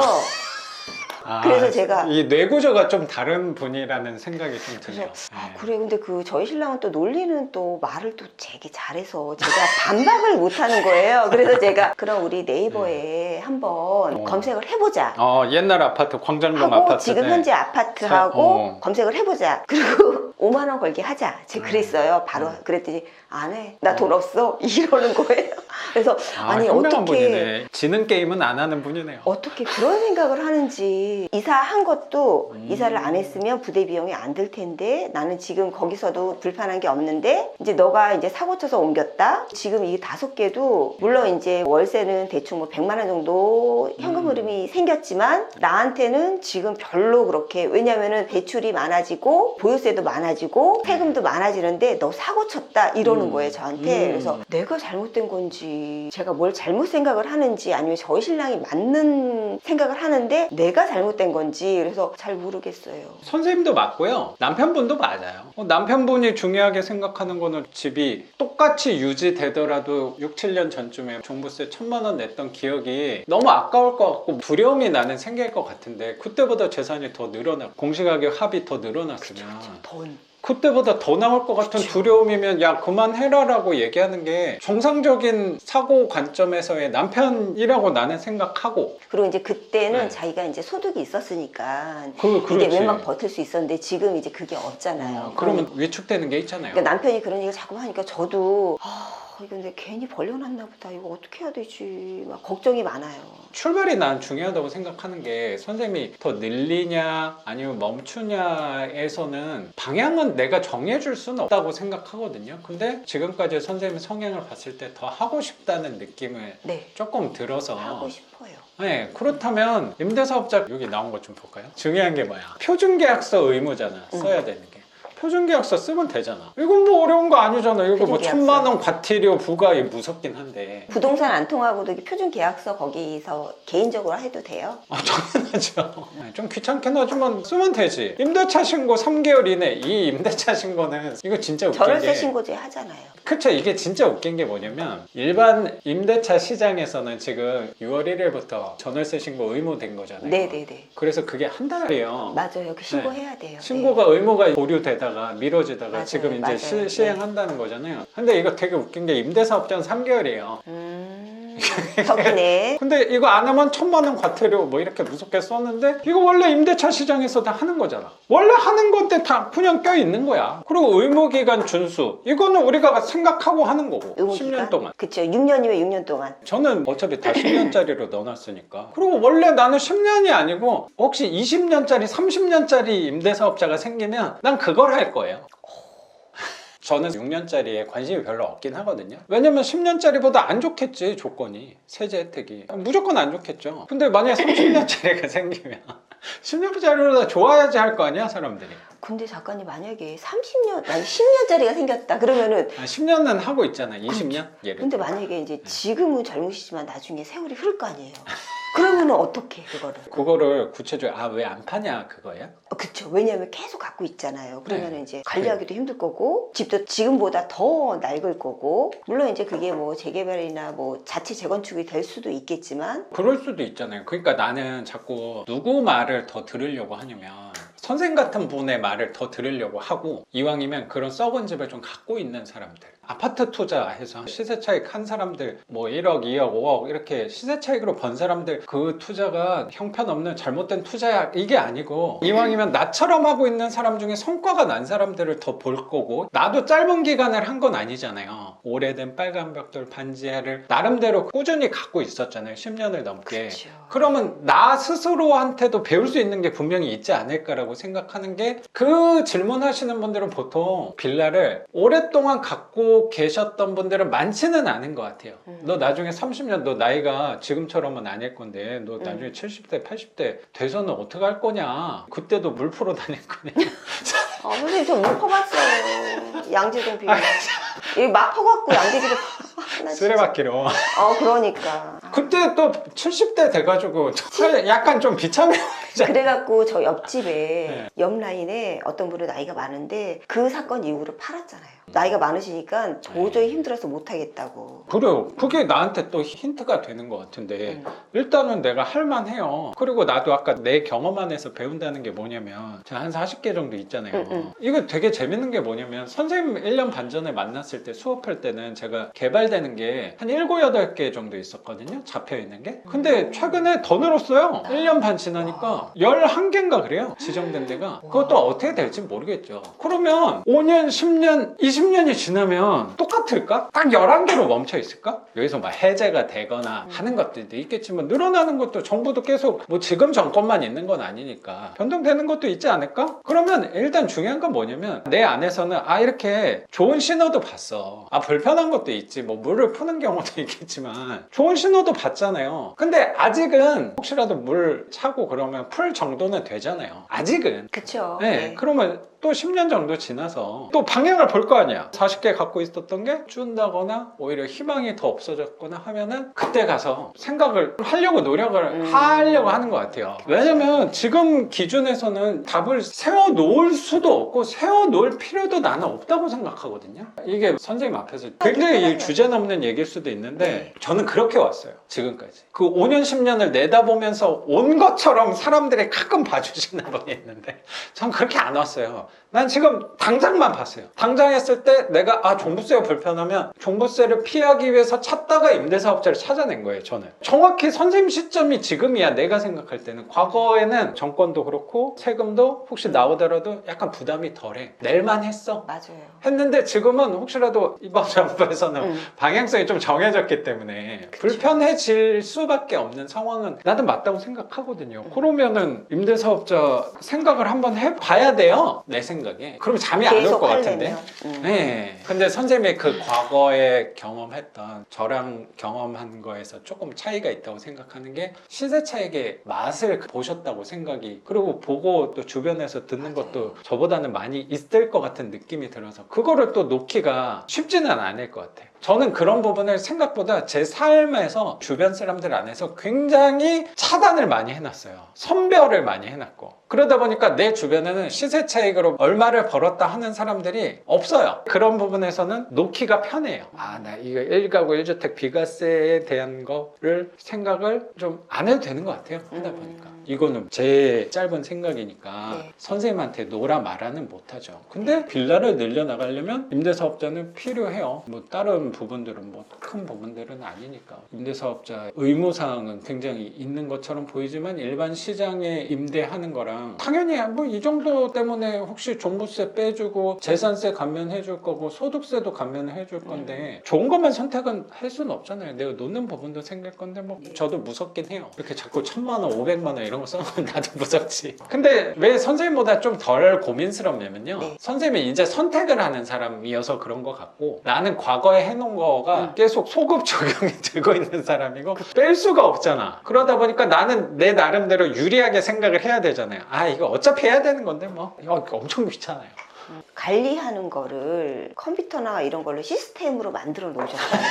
그래서 제가 이 뇌구조가 좀 다른 분이라는 생각이 좀 들어요. 그래 근데 그 저희 신랑은 또 논리는 또 말을 또 되게 잘해서 제가 반박을 못하는 거예요. 그래서 제가 그럼 우리 네이버에 한번 검색을 해보자 옛날 아파트 광장동 하고 아파트 지금 현재 아파트하고 검색을 해보자. 그리고 5만 원 걸게 하자. 제가 그랬어요. 바로 그랬더니 안 해. 나 돈 없어. 이러는 거예요. 그래서 아니 현명한 어떻게 분이네. 지는 게임은 안 하는 분이네요. 어떻게 그런 생각을 하는지 그치. 이사한 것도 이사를 안 했으면 부대 비용이 안 들 텐데 나는 지금 거기서도 불편한 게 없는데 이제 너가 이제 사고 쳐서 옮겼다. 지금 이 5개도 물론 이제 월세는 대충 뭐 100만 원 정도 현금 흐름이 생겼지만 나한테는 지금 별로 그렇게 왜냐면은 대출이 많아지고 보유세도 많아지고 세금도 많아지는데 너 사고 쳤다 이러는 거예요 저한테. 그래서 내가 잘못된 건지 제가 뭘 잘못 생각을 하는지 아니면 저희 신랑이 맞는 생각을 하는데 내가 잘못된 건지 그래서 잘 모르겠어요. 선생님도 맞고요. 남편분도 맞아요. 남편분이 중요하게 생각하는 거는 집이 똑같이 유지되더라도 6, 7년 전쯤에 종부세 1,000만 원 냈던 기억이 너무 아까울 것 같고 두려움이 나는 생길 것 같은데 그때보다 재산이 더 늘어나 공시가격 합이 더 늘어났으면 돈. 그때보다 더 나올 것 같은 두려움이면 야 그만해라라고 얘기하는 게 정상적인 사고 관점에서의 남편이라고 나는 생각하고 그리고 이제 그때는 네. 자기가 이제 소득이 있었으니까 그렇지. 이게 웬만 버틸 수 있었는데 지금 이제 그게 없잖아요. 그러면 위축되는 게 있잖아요. 그러니까 남편이 그런 얘기를 자꾸 하니까 저도 이거 근데 괜히 벌려놨나 보다. 이거 어떻게 해야 되지? 막 걱정이 많아요. 출발이 난 중요하다고 생각하는 게 선생님이 더 늘리냐 아니면 멈추냐에서는 방향은 내가 정해줄 수는 없다고 생각하거든요. 근데 지금까지 선생님 성향을 봤을 때 더 하고 싶다는 느낌을 네. 조금 들어서 하고 싶어요. 네, 그렇다면 임대사업자 여기 나온 것 좀 볼까요? 중요한 게 뭐야? 표준계약서 의무잖아. 써야 되는 게. 표준계약서 쓰면 되잖아. 이건 뭐 어려운 거 아니잖아. 이거 뭐 표준계약서. 1,000만 원 과태료 부과 무섭긴 한데. 부동산 안 통하고도 이렇게 표준 계약서 거기서 개인적으로 해도 돼요? 당연하죠. 좀 귀찮긴 하지만 쓰면 되지. 임대차 신고 3개월 이내 이 임대차 신고는 이거 진짜 웃긴 전월세 게 신고제 하잖아요. 그쵸. 이게 진짜 웃긴 게 뭐냐면 일반 임대차 시장에서는 지금 6월 1일부터 전월세 신고 의무된 거잖아요. 네네네. 그래서 그게 한 달이에요. 맞아요. 그 신고해야 돼요. 신고가 의무가 보류되다가 미뤄지다가 맞아요, 지금 이제 맞아요. 시행한다는 거잖아요. 근데 이거 되게 웃긴 게 임대사업자는 3개월이에요. 덕이네. 근데 이거 안 하면 1,000만 원 과태료 뭐 이렇게 무섭게 썼는데 이거 원래 임대차 시장에서 다 하는 거잖아. 원래 하는 건데 다 그냥 껴 있는 거야. 그리고 의무기간 준수 이거는 우리가 생각하고 하는 거고 의무기간? 10년 동안. 그쵸. 6년이면 6년 동안. 저는 어차피 다 10년짜리로 넣어놨으니까. 그리고 원래 나는 10년이 아니고 혹시 20년짜리 30년짜리 임대사업자가 생기면 난 그걸 할 거예요. 저는 6년짜리에 관심이 별로 없긴 하거든요. 왜냐면 10년짜리보다 안 좋겠지, 조건이. 세제 혜택이. 무조건 안 좋겠죠. 근데 만약에 30년짜리가 생기면 10년짜리보다 좋아야지 할 거 아니야, 사람들이. 근데 작가님 만약에 30년, 아니 10년짜리가 생겼다 그러면은 10년은 하고 있잖아, 20년? 예를 근데 들어. 만약에 이제 지금은 젊으시지만 나중에 세월이 흐를 거 아니에요. 그러면은 어떻게 그거를? 그거를 구체적으로 왜 안 파냐 그거야? 그쵸. 왜냐면 계속 갖고 있잖아요. 그러면 네. 이제 관리하기도 힘들 거고 집도 지금보다 더 낡을 거고 물론 이제 그게 뭐 재개발이나 뭐 자체 재건축이 될 수도 있겠지만 그럴 수도 있잖아요. 그러니까 나는 자꾸 누구 말을 더 들으려고 하냐면 선생 같은 분의 말을 더 들으려고 하고 이왕이면 그런 썩은 집을 좀 갖고 있는 사람들 아파트 투자해서 시세 차익 한 사람들 뭐 1억, 2억, 5억 이렇게 시세 차익으로 번 사람들 그 투자가 형편없는 잘못된 투자야 이게 아니고 이왕이면 나처럼 하고 있는 사람 중에 성과가 난 사람들을 더 볼 거고 나도 짧은 기간을 한 건 아니잖아요. 오래된 빨간 벽돌 반지하를 나름대로 꾸준히 갖고 있었잖아요. 10년을 넘게. 그쵸. 그러면 나 스스로한테도 배울 수 있는 게 분명히 있지 않을까라고 생각하는 게 그 질문하시는 분들은 보통 빌라를 오랫동안 갖고 계셨던 분들은 많지는 않은 것 같아요. 너 나중에 30년 너 나이가 지금처럼은 아닐 건데 너 나중에 70대 80대 돼서는 어떻게 할 거냐 그때도 물 풀어 다닐 거냐 선생님 저 못 퍼봤어요. 양재동 비밀. 여기 막 퍼갖고 양재기를 쓰레받기로 그러니까. 그때 또 70대 돼가지고 약간 좀 비참해. 그래갖고 저 옆집에 네. 옆 라인에 어떤 분이 나이가 많은데 그 사건 이후로 팔았잖아요. 나이가 많으시니까 도저히 힘들어서 못하겠다고. 그래요. 그게 나한테 또 힌트가 되는 것 같은데 일단은 내가 할만해요. 그리고 나도 아까 내 경험 안에서 배운다는 게 뭐냐면 제가 한 40개 정도 있잖아요. 이거 되게 재밌는 게 뭐냐면 선생님 1년 반 전에 만났을 때 수업할 때는 제가 개발되는 게 한 7, 8개 정도 있었거든요. 잡혀있는 게. 근데 최근에 더 늘었어요. 1년 반 지나니까 11개인가 그래요. 지정된 데가. 그것도 어떻게 될지 모르겠죠. 그러면 5년, 10년, 20년 20년이 지나면 똑같을까? 딱 11개로 멈춰 있을까? 여기서 막 해제가 되거나 하는 것들도 있겠지만 늘어나는 것도 정부도 계속 뭐 지금 정권만 있는 건 아니니까 변동되는 것도 있지 않을까? 그러면 일단 중요한 건 뭐냐면 내 안에서는 이렇게 좋은 신호도 봤어. 불편한 것도 있지. 뭐 물을 푸는 경우도 있겠지만 좋은 신호도 봤잖아요. 근데 아직은 혹시라도 물 차고 그러면 풀 정도는 되잖아요. 아직은. 그쵸. 네. 그러면 또 10년 정도 지나서 또 방향을 볼 거 아니야. 40개 갖고 있었던 게 준다거나 오히려 희망이 더 없어졌거나 하면은 그때 가서 생각을 하려고 노력을 하려고 하는 것 같아요. 왜냐면 지금 기준에서는 답을 세워놓을 수도 없고 세워놓을 필요도 나는 없다고 생각하거든요. 이게 선생님 앞에서 굉장히 주제 넘는 얘기일 수도 있는데 저는 그렇게 왔어요. 지금까지. 그 5년, 10년을 내다보면서 온 것처럼 사람들이 가끔 봐주시는 분이 있는데 전 그렇게 안 왔어요. 난 지금 당장만 봤어요. 당장 했을 때 내가 종부세가 불편하면 종부세를 피하기 위해서 찾다가 임대사업자를 찾아낸 거예요. 저는 정확히 선생님 시점이 지금이야. 내가 생각할 때는 과거에는 정권도 그렇고 세금도 혹시 나오더라도 약간 부담이 덜해. 낼만 했어. 맞아요. 했는데 지금은 혹시라도 이번 정부에서는 방향성이 좀 정해졌기 때문에 그쵸. 불편해질 수밖에 없는 상황은 나도 맞다고 생각하거든요. 그러면은 임대사업자 생각을 한번 해봐야 돼요. 내 생각에. 그러면 잠이 안 올 것 같은데. 네. 근데 선생님이 그 과거에 경험했던 저랑 경험한 거에서 조금 차이가 있다고 생각하는 게 시세 차익의 맛을 보셨다고 생각이 그리고 보고 또 주변에서 듣는 것도 저보다는 많이 있을 것 같은 느낌이 들어서 그거를 또 놓기가 쉽지는 않을 것 같아요. 저는 그런 부분을 생각보다 제 삶에서 주변 사람들 안에서 굉장히 차단을 많이 해놨어요. 선별을 많이 해놨고 그러다 보니까 내 주변에는 시세 차익으로 얼마를 벌었다 하는 사람들이 없어요. 그런 부분에서는 놓기가 편해요. 나 이거 1가구 1주택 비과세에 대한 거를 생각을 좀 안 해도 되는 것 같아요. 하다 보니까 이거는 제 짧은 생각이니까 선생님한테 노라 말하는 못하죠. 근데 빌라를 늘려나가려면 임대사업자는 필요해요. 뭐 다른 부분들은 뭐 큰 부분들은 아니니까 임대사업자 의무사항은 굉장히 있는 것처럼 보이지만 일반 시장에 임대하는 거랑 당연히 뭐 이 정도 때문에 혹시 종부세 빼주고 재산세 감면해줄 거고 소득세도 감면해줄 건데 좋은 것만 선택은 할 수는 없잖아요. 내가 놓는 부분도 생길 건데 뭐 저도 무섭긴 해요. 이렇게 자꾸 1000만 원 500만 원 이런 거 써놓으면 나도 무섭지. 근데 왜 선생님보다 좀 덜 고민스럽냐면요. 선생님이 이제 선택을 하는 사람이어서 그런 것 같고 나는 과거에 해놓은 거가 계속 소급 적용이 되고 있는 사람이고 뺄 수가 없잖아. 그러다 보니까 나는 내 나름대로 유리하게 생각을 해야 되잖아요. 이거 어차피 해야 되는 건데 뭐 이거 엄청 귀찮아요. 관리하는 거를 컴퓨터나 이런 걸로 시스템으로 만들어 놓으셨어요.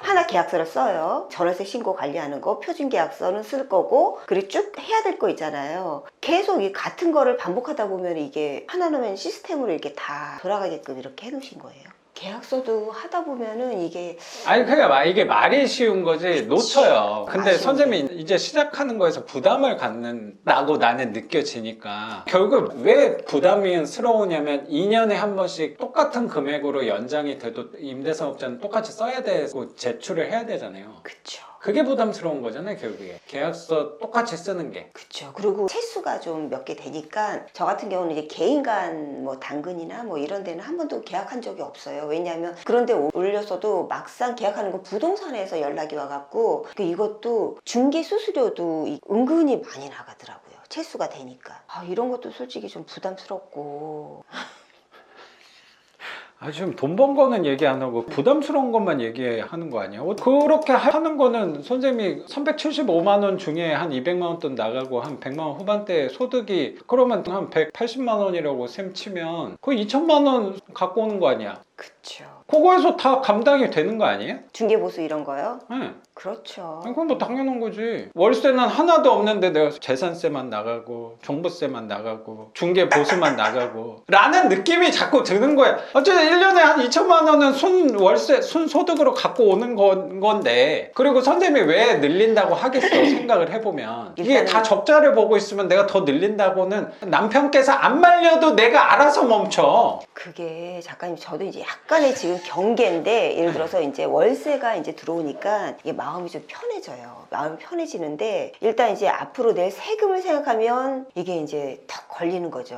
하나 계약서를 써요. 전월세 신고 관리하는 거, 표준 계약서는 쓸 거고, 그리고 쭉 해야 될 거 있잖아요. 계속 이 같은 거를 반복하다 보면 이게 하나는 시스템으로 이렇게 다 돌아가게끔 이렇게 해놓으신 거예요. 계약서도 하다 보면은 이게 그러니까 이게 말이 쉬운 거지 놓쳐요. 근데 아쉬운데. 선생님이 이제 시작하는 거에서 부담을 갖는다고 나는 느껴지니까 결국 왜 부담스러우냐면 2년에 한 번씩 똑같은 금액으로 연장이 돼도 임대사업자는 똑같이 써야 되고 제출을 해야 되잖아요. 그쵸. 그게 부담스러운 거잖아요, 결국에. 계약서 똑같이 쓰는 게. 그쵸. 그리고 채수가 좀 몇 개 되니까 저 같은 경우는 이제 개인 간 뭐 당근이나 뭐 이런 데는 한 번도 계약한 적이 없어요. 왜냐하면 그런 데 올렸어도 막상 계약하는 건 부동산에서 연락이 와갖고 이것도 중개 수수료도 은근히 많이 나가더라고요. 채수가 되니까. 이런 것도 솔직히 좀 부담스럽고. 지금 돈 번 거는 얘기 안 하고 부담스러운 것만 얘기하는 거 아니에요? 그렇게 하는 거는 선생님이 375만 원 중에 한 200만 원 돈 나가고 한 100만 원 후반대 소득이 그러면 한 180만 원이라고 셈 치면 거의 2천만 원 갖고 오는 거 아니야? 그쵸. 그거에서 다 감당이 되는 거 아니에요? 중개보수 이런 거요? 네. 그렇죠. 그건 뭐 당연한 거지. 월세는 하나도 없는데 내가 재산세만 나가고 종부세만 나가고 중개보수만 나가고 라는 느낌이 자꾸 드는 거야. 어쨌든 1년에 한 2천만 원은 순소득으로 갖고 오는 건데 그리고 선생님이 왜 늘린다고 하겠어 생각을 해보면 이게 다 적자를 보고 있으면 내가 더 늘린다고는 남편께서 안 말려도 내가 알아서 멈춰. 그게 작가님 저도 이제 약간의 지금 경계인데 예를 들어서 이제 월세가 이제 들어오니까 이게 마음이 좀 편해져요. 마음이 편해지는데 일단 이제 앞으로 낼 세금을 생각하면 이게 이제 탁 걸리는 거죠.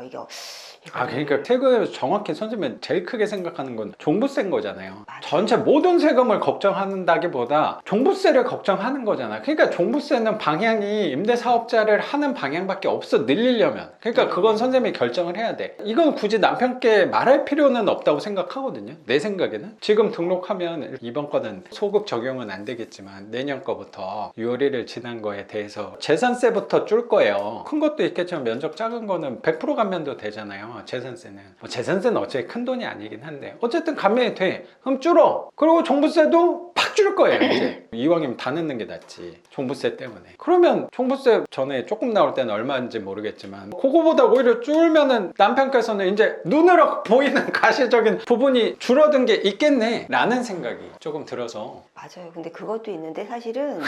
그러니까 세금에서 정확히 선생님은 제일 크게 생각하는 건 종부세인 거잖아요. 맞아요. 전체 모든 세금을 걱정한다기보다 종부세를 걱정하는 거잖아. 그러니까 종부세는 방향이 임대사업자를 하는 방향밖에 없어, 늘리려면. 그러니까 그건 선생님이 결정을 해야 돼. 이건 굳이 남편께 말할 필요는 없다고 생각하거든요, 내 생각에는. 지금 등록하면 이번 거는 소급 적용은 안 되겠지만 내년 거부터 6월 1일 지난 거에 대해서 재산세부터 줄 거예요. 큰 것도 있겠지만 면적 작은 거는 100% 감면도 되잖아요. 재산세는 재산세는 어차피 큰 돈이 아니긴 한데 어쨌든 감면이 돼. 그럼 줄어. 그리고 종부세도 팍 줄 거예요. 이제 이왕이면 다 넣는 게 낫지, 종부세 때문에. 그러면 종부세 전에 조금 나올 때는 얼마인지 모르겠지만 그거보다 오히려 줄면은 남편께서는 이제 눈으로 보이는 가시적인 부분이 줄어든 게 있겠네 라는 생각이 조금 들어서. 맞아요. 근데 그것도 있는데 사실은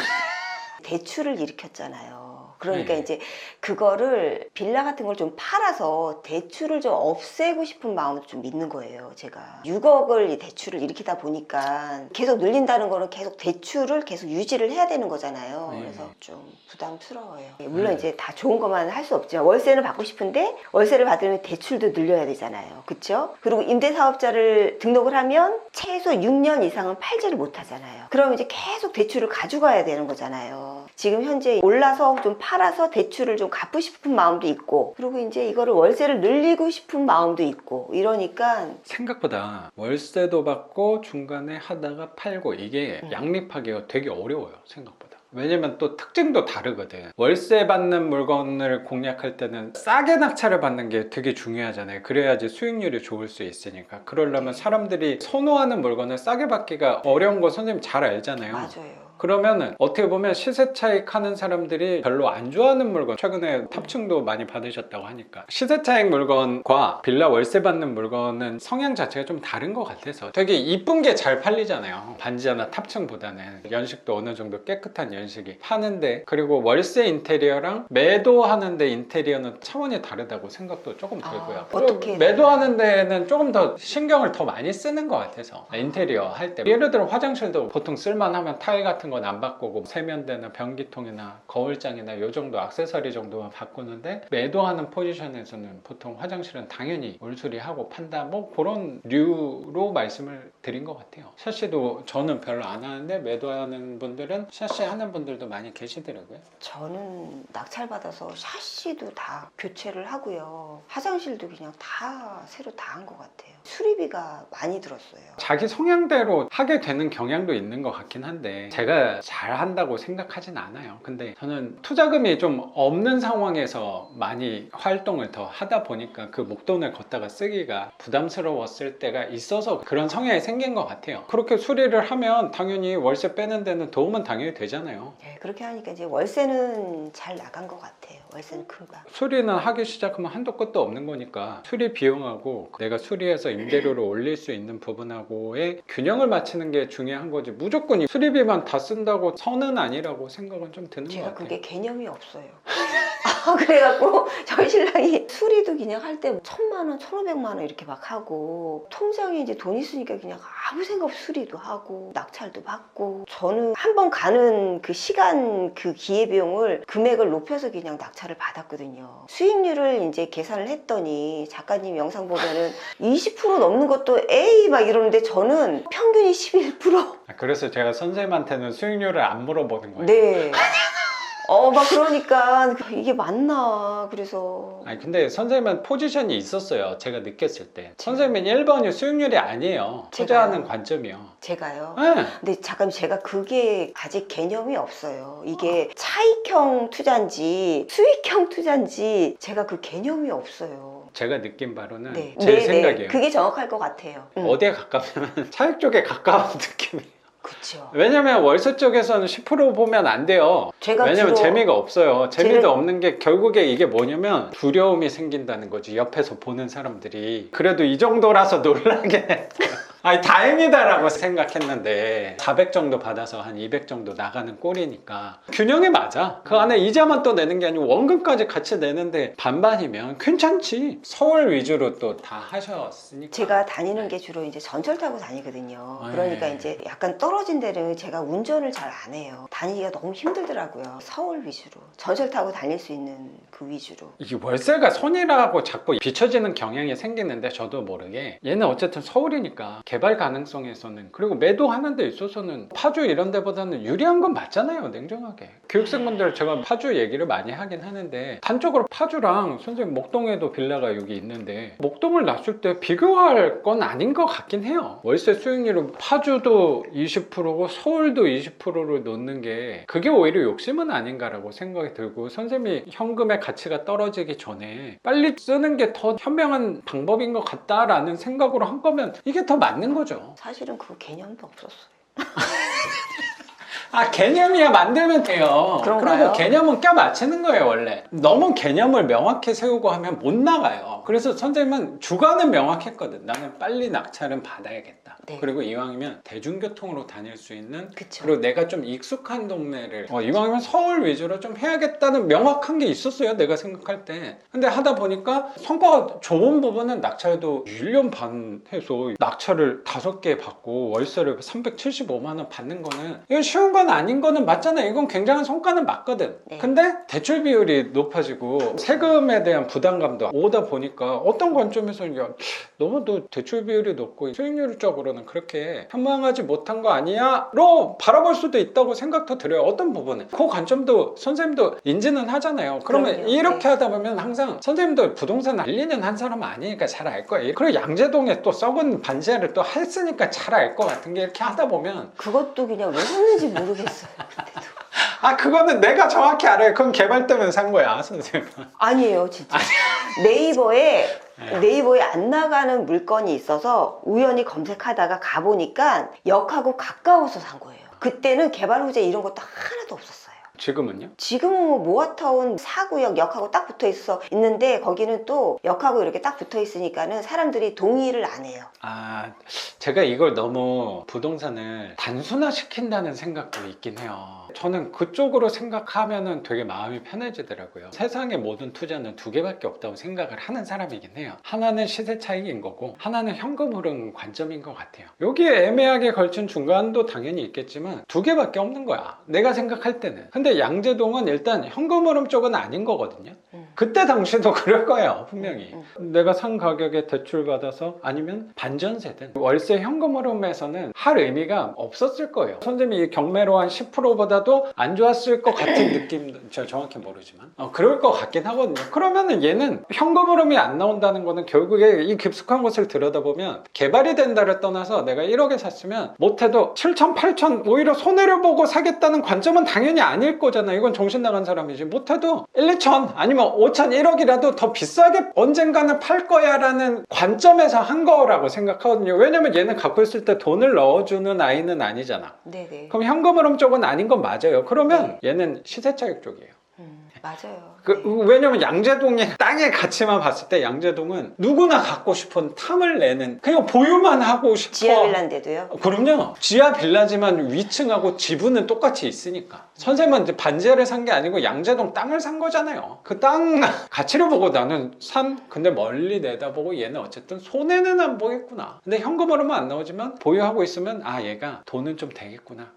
대출을 일으켰잖아요. 그러니까 네. 이제 그거를 빌라 같은 걸 좀 팔아서 대출을 좀 없애고 싶은 마음도 좀 있는 거예요. 제가 6억을 대출을 일으키다 보니까 계속 늘린다는 거는 계속 대출을 계속 유지를 해야 되는 거잖아요. 네. 그래서 좀 부담스러워요. 물론 이제 다 좋은 것만 할 수 없지만 월세는 받고 싶은데 월세를 받으면 대출도 늘려야 되잖아요. 그렇죠? 그리고 임대사업자를 등록을 하면 최소 6년 이상은 팔지를 못하잖아요. 그럼 이제 계속 대출을 가져가야 되는 거잖아요. 지금 현재 올라서 좀 팔아서 대출을 좀 갚고 싶은 마음도 있고, 그리고 이제 이거를 월세를 늘리고 싶은 마음도 있고, 이러니까 생각보다 월세도 받고 중간에 하다가 팔고 이게 양립하기가 되게 어려워요, 생각보다. 왜냐면 또 특징도 다르거든. 월세 받는 물건을 공략할 때는 싸게 낙찰을 받는 게 되게 중요하잖아요. 그래야지 수익률이 좋을 수 있으니까. 그러려면 사람들이 선호하는 물건을 싸게 받기가 어려운 거 선생님 잘 알잖아요. 맞아요. 그러면은 어떻게 보면 시세 차익 하는 사람들이 별로 안 좋아하는 물건, 최근에 탑층도 많이 받으셨다고 하니까 시세 차익 물건과 빌라 월세 받는 물건은 성향 자체가 좀 다른 것 같아서 되게 이쁜 게 잘 팔리잖아요. 반지하나 탑층보다는 연식도 어느 정도 깨끗한 연식이 파는데, 그리고 월세 인테리어랑 매도하는데 인테리어는 차원이 다르다고 생각도 조금 들고요. 어떻게 매도하는 데는 조금 더 신경을 더 많이 쓰는 것 같아서 인테리어 할 때 예를 들어 화장실도 보통 쓸만하면 타일 같은 건 안 바꾸고 세면대나 변기통이나 거울장이나 요 정도 액세서리 정도만 바꾸는데, 매도하는 포지션에서는 보통 화장실은 당연히 올수리하고 판다, 뭐 그런 류로 말씀을 드린 것 같아요. 샤시도 저는 별로 안 하는데 매도하는 분들은 샤시 하는 분들도 많이 계시더라고요. 저는 낙찰받아서 샤시도 다 교체를 하고요. 화장실도 그냥 다 새로 다 한 것 같아요. 수리비가 많이 들었어요. 자기 성향대로 하게 되는 경향도 있는 것 같긴 한데 제가 잘 한다고 생각하진 않아요. 근데 저는 투자금이 좀 없는 상황에서 많이 활동을 더 하다 보니까 그 목돈을 걷다가 쓰기가 부담스러웠을 때가 있어서 그런 성향이 생긴 것 같아요. 그렇게 수리를 하면 당연히 월세 빼는 데는 도움은 당연히 되잖아요. 네, 그렇게 하니까 이제 월세는 잘 나간 것 같아요. 월세는 금방. 수리는 하기 시작하면 한도 끝도 없는 거니까 수리 비용하고 내가 수리해서 임대료를 올릴 수 있는 부분하고의 균형을 맞추는 게 중요한 거지, 무조건 수리비만 다 쓴다고 선은 아니라고 생각은 좀 드는 것 제가 같아요. 그게 개념이 없어요. 그래갖고 저희 신랑이 수리도 그냥 할 때 1,000만 원, 1,500만 원 이렇게 막 하고, 통장에 이제 돈 있으니까 그냥 아무 생각 없이 수리도 하고 낙찰도 받고. 저는 한 번 가는 그 시간, 그 기회비용을 금액을 높여서 그냥 낙찰을 받았거든요. 수익률을 이제 계산을 했더니 작가님 영상 보면은 20% 넘는 것도 에이 막 이러는데 저는 평균이 11%. 그래서 제가 선생님한테는 수익률을 안 물어보는 거예요. 네. 막 그러니까 이게 맞나 그래서. 아니 근데 선생님은 포지션이 있었어요. 제가 느꼈을 때 선생님은 1번이 수익률이 아니에요. 투자하는 관점이요. 제가요? 네. 근데 잠깐 제가 그게 아직 개념이 없어요. 이게 차익형 투자인지 수익형 투자인지 제가 그 개념이 없어요. 제가 느낀 바로는 네. 제 네, 생각이에요. 그게 정확할 것 같아요. 어디에 가깝냐면 차익 쪽에 가까운 느낌이에요. 그렇죠. 왜냐면 월세 쪽에서는 10% 보면 안 돼요. 제가 왜냐면 주로 재미가 없어요. 재미도 제가- 없는 게 결국에 이게 뭐냐면 두려움이 생긴다는 거지. 옆에서 보는 사람들이 그래도 이 정도라서 놀라게 아니 다행이다라고 생각했는데 400 정도 받아서 한 200 정도 나가는 꼴이니까 균형이 맞아. 그 안에 이자만 또 내는 게 아니고 원금까지 같이 내는데 반반이면 괜찮지. 서울 위주로 또 다 하셨으니까. 제가 다니는 게 주로 이제 전철 타고 다니거든요. 네. 그러니까 이제 약간 떨어진 데는 제가 운전을 잘 안 해요. 다니기가 너무 힘들더라고요. 서울 위주로. 전철 타고 다닐 수 있는 그 위주로. 이게 월세가 손이라고 자꾸 비춰지는 경향이 생기는데 저도 모르게 얘는 어쨌든 서울이니까 개발 가능성에서는 그리고 매도하는 데 있어서는 파주 이런 데보다는 유리한 건 맞잖아요. 냉정하게. 교육생분들 제가 파주 얘기를 많이 하긴 하는데 단적으로 파주랑 선생님 목동에도 빌라가 여기 있는데 목동을 놨을 때 비교할 건 아닌 것 같긴 해요. 월세 수익률은 파주도 20%고 서울도 20%를 놓는 게 그게 오히려 욕심은 아닌가라고 생각이 들고 선생님이 현금의 가치가 떨어지기 전에 빨리 쓰는 게 더 현명한 방법인 것 같다라는 생각으로 한 거면 이게 더 맞는 거죠. 사실은 그 개념도 없었어요. 아 개념이야 만들면 돼요. 그런가요? 그리고 개념은 껴 맞추는 거예요 원래. 너무 개념을 명확히 세우고 하면 못 나가요. 그래서 선생님은 주관은 명확했거든. 나는 빨리 낙찰은 받아야겠다. 네. 그리고 이왕이면 대중교통으로 다닐 수 있는 그쵸. 그리고 내가 좀 익숙한 동네를 이왕이면 서울 위주로 좀 해야겠다는 명확한 게 있었어요 내가 생각할 때. 근데 하다 보니까 성과가 좋은 부분은 낙찰도 1년 반 해서 낙찰을 5개 받고 월세를 375만 원 받는 거는 이건 쉬운 건 아닌 거는 맞잖아요. 이건 굉장한 성과는 맞거든. 네. 근데 대출 비율이 높아지고 세금에 대한 부담감도 오다 보니까 어떤 관점에서는 야, 너무 또 대출 비율이 높고 수익률적으로는 그렇게 현명하지 못한 거 아니야?로 바라볼 수도 있다고 생각도 들어요. 어떤 부분은 그 관점도 선생님도 인지는 하잖아요. 그러면 그럼요. 이렇게 네. 하다 보면 항상 선생님도 부동산 1~2년 한 사람은 아니니까 잘 알 거예요. 그리고 양재동에 또 썩은 반지하를 또 했으니까 잘 알 것 같은 게 이렇게 하다 보면 그것도 그냥 왜 샀는지 모르겠어요. 그때도. 아 그거는 내가 정확히 알아요. 그건 개발 때문에 산 거야 선생님. 아니에요, 진짜. 네이버에 안 나가는 물건이 있어서 우연히 검색하다가 가보니까 역하고 가까워서 산 거예요. 그때는 개발 후제 이런 것도 하나도 없었어요. 지금은요? 지금은 뭐 모아타운 4구역 역하고 딱 붙어 있는데 거기는 또 역하고 이렇게 딱 붙어 있으니까는 사람들이 동의를 안 해요. 아 제가 이걸 너무 부동산을 단순화시킨다는 생각도 있긴 해요. 저는 그쪽으로 생각하면은 되게 마음이 편해지더라고요. 세상의 모든 투자는 두 개밖에 없다고 생각을 하는 사람이긴 해요. 하나는 시세 차익인 거고 하나는 현금 흐름 관점인 것 같아요. 여기에 애매하게 걸친 중간도 당연히 있겠지만 두 개밖에 없는 거야 내가 생각할 때는. 근데 양재동은 일단 현금 흐름 쪽은 아닌 거거든요. 그때 당시도 그럴 거예요 분명히. 내가 산 가격에 대출 받아서 아니면 반전세든 월세 현금 흐름에서는 할 의미가 없었을 거예요. 선생님이 경매로 한 10%보다도 안 좋았을 것 같은 느낌 제가 정확히 모르지만 그럴 것 같긴 하거든요. 그러면은 얘는 현금 흐름이 안 나온다는 거는 결국에 이 깊숙한 것을 들여다보면 개발이 된다를 떠나서 내가 1억에 샀으면 못해도 7천 8천 오히려 손해를 보고 사겠다는 관점은 당연히 아닐 거잖아. 이건 정신 나간 사람이지. 못해도 1, 2천 아니면 5천 1억이라도 더 비싸게 언젠가는 팔 거야 라는 관점에서 한 거라고 생각하거든요. 왜냐면 얘는 갖고 있을 때 돈을 넣어주는 아이는 아니잖아. 네네. 그럼 현금 흐름 쪽은 아닌 건 맞아요. 그러면 얘는 시세차익 쪽이에요. 맞아요. 왜냐면 양재동의 땅의 가치만 봤을 때 양재동은 누구나 갖고 싶은 탐을 내는 그냥 보유만 하고 싶어. 지하 빌라인데도요? 그럼요. 지하 빌라지만 위층하고 지분은 똑같이 있으니까. 선생님은 이제 반지하를 산 게 아니고 양재동 땅을 산 거잖아요. 그 땅 가치를 보고 나는 근데 멀리 내다보고 얘는 어쨌든 손해는 안 보겠구나. 근데 현금으로만 안 나오지만 보유하고 있으면 얘가 돈은 좀 되겠구나.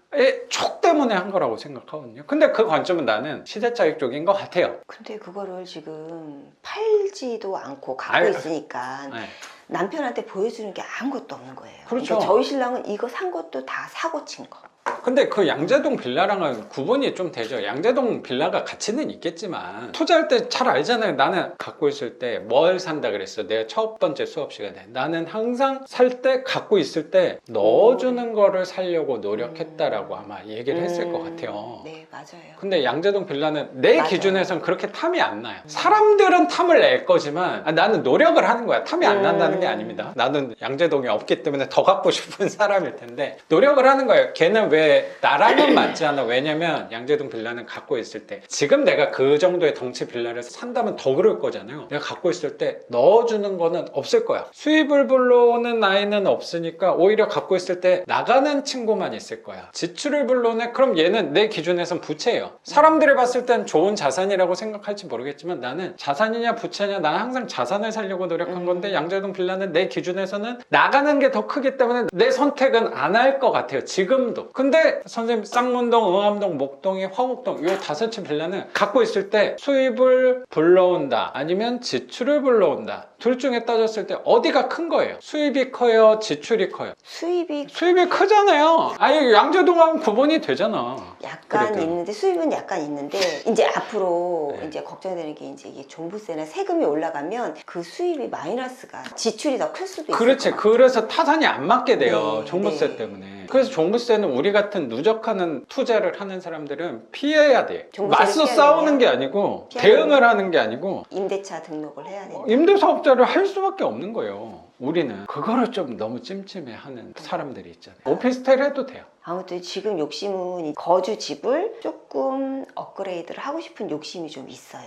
촉 때문에 한 거라고 생각하거든요. 근데 그 관점은 나는 시세차익 쪽인 것 같아요. 근데 그거를 지금 팔지도 않고 갖고 아유, 있으니까 네. 남편한테 보여주는 게 아무것도 없는 거예요. 그렇죠. 그러니까 저희 신랑은 이거 산 것도 다 사고 친 거. 근데 그 양재동 빌라랑은 구분이 좀 되죠. 양재동 빌라가 가치는 있겠지만 투자할 때 잘 알잖아요. 나는 갖고 있을 때 뭘 산다 그랬어. 내가 첫 번째 수업 시간에 나는 항상 살 때 갖고 있을 때 넣어주는 거를 사려고 노력했다라고 아마 얘기를 했을 것 같아요. 네, 맞아요. 근데 양재동 빌라는 내 맞아요. 기준에선 그렇게 탐이 안 나요. 사람들은 탐을 낼 거지만 나는 노력을 하는 거야. 탐이 안 난다는 게 아닙니다. 나는 양재동이 없기 때문에 더 갖고 싶은 사람일 텐데 노력을 하는 거예요. 걔는 왜 나랑은 맞지 않아? 왜냐면 양재동 빌라는 갖고 있을 때 지금 내가 그 정도의 덩치 빌라를 산다면 더 그럴 거잖아요. 내가 갖고 있을 때 넣어주는 거는 없을 거야. 수입을 불러오는 아이는 없으니까 오히려 갖고 있을 때 나가는 친구만 있을 거야. 지출을 불러오네? 그럼 얘는 내 기준에선 부채예요. 사람들이 봤을 땐 좋은 자산이라고 생각할지 모르겠지만 나는 자산이냐 부채냐 나는 항상 자산을 살려고 노력한 건데 양재동 빌라는 내 기준에서는 나가는 게 더 크기 때문에 내 선택은 안 할 것 같아요. 지금도. 근데 선생님 쌍문동, 응암동, 목동이 화곡동 요 5채 빌라는 갖고 있을 때 수입을 불러온다 아니면 지출을 불러온다. 둘 중에 따졌을 때 어디가 큰 거예요? 수입이 커요? 지출이 커요? 수입이 크잖아요. 아니 양재동 하면 구분이 되잖아. 약간 그래도. 있는데 수입은 약간 있는데 이제 앞으로 네. 이제 걱정되는 게 이제 이게 종부세나 세금이 올라가면 그 수입이 마이너스가 지출이 더 클 수도 있을 그렇지. 것 같아요. 그래서 타산이 안 맞게 돼요. 네, 종부세 네. 때문에. 그래서 종부세는 우리 같은 누적하는 투자를 하는 사람들은 피해야 돼. 종부세를 맞서 피하려면 싸우는 게 아니고 대응을 하는 게 아니고 임대차 등록을 해야 된다. 임대사업자를 할 수밖에 없는 거예요. 우리는 그거를 좀 너무 찜찜해하는 사람들이 있잖아요. 오피스텔 해도 돼요. 아무튼 지금 욕심은 이 거주 집을 조금 업그레이드를 하고 싶은 욕심이 좀 있어요.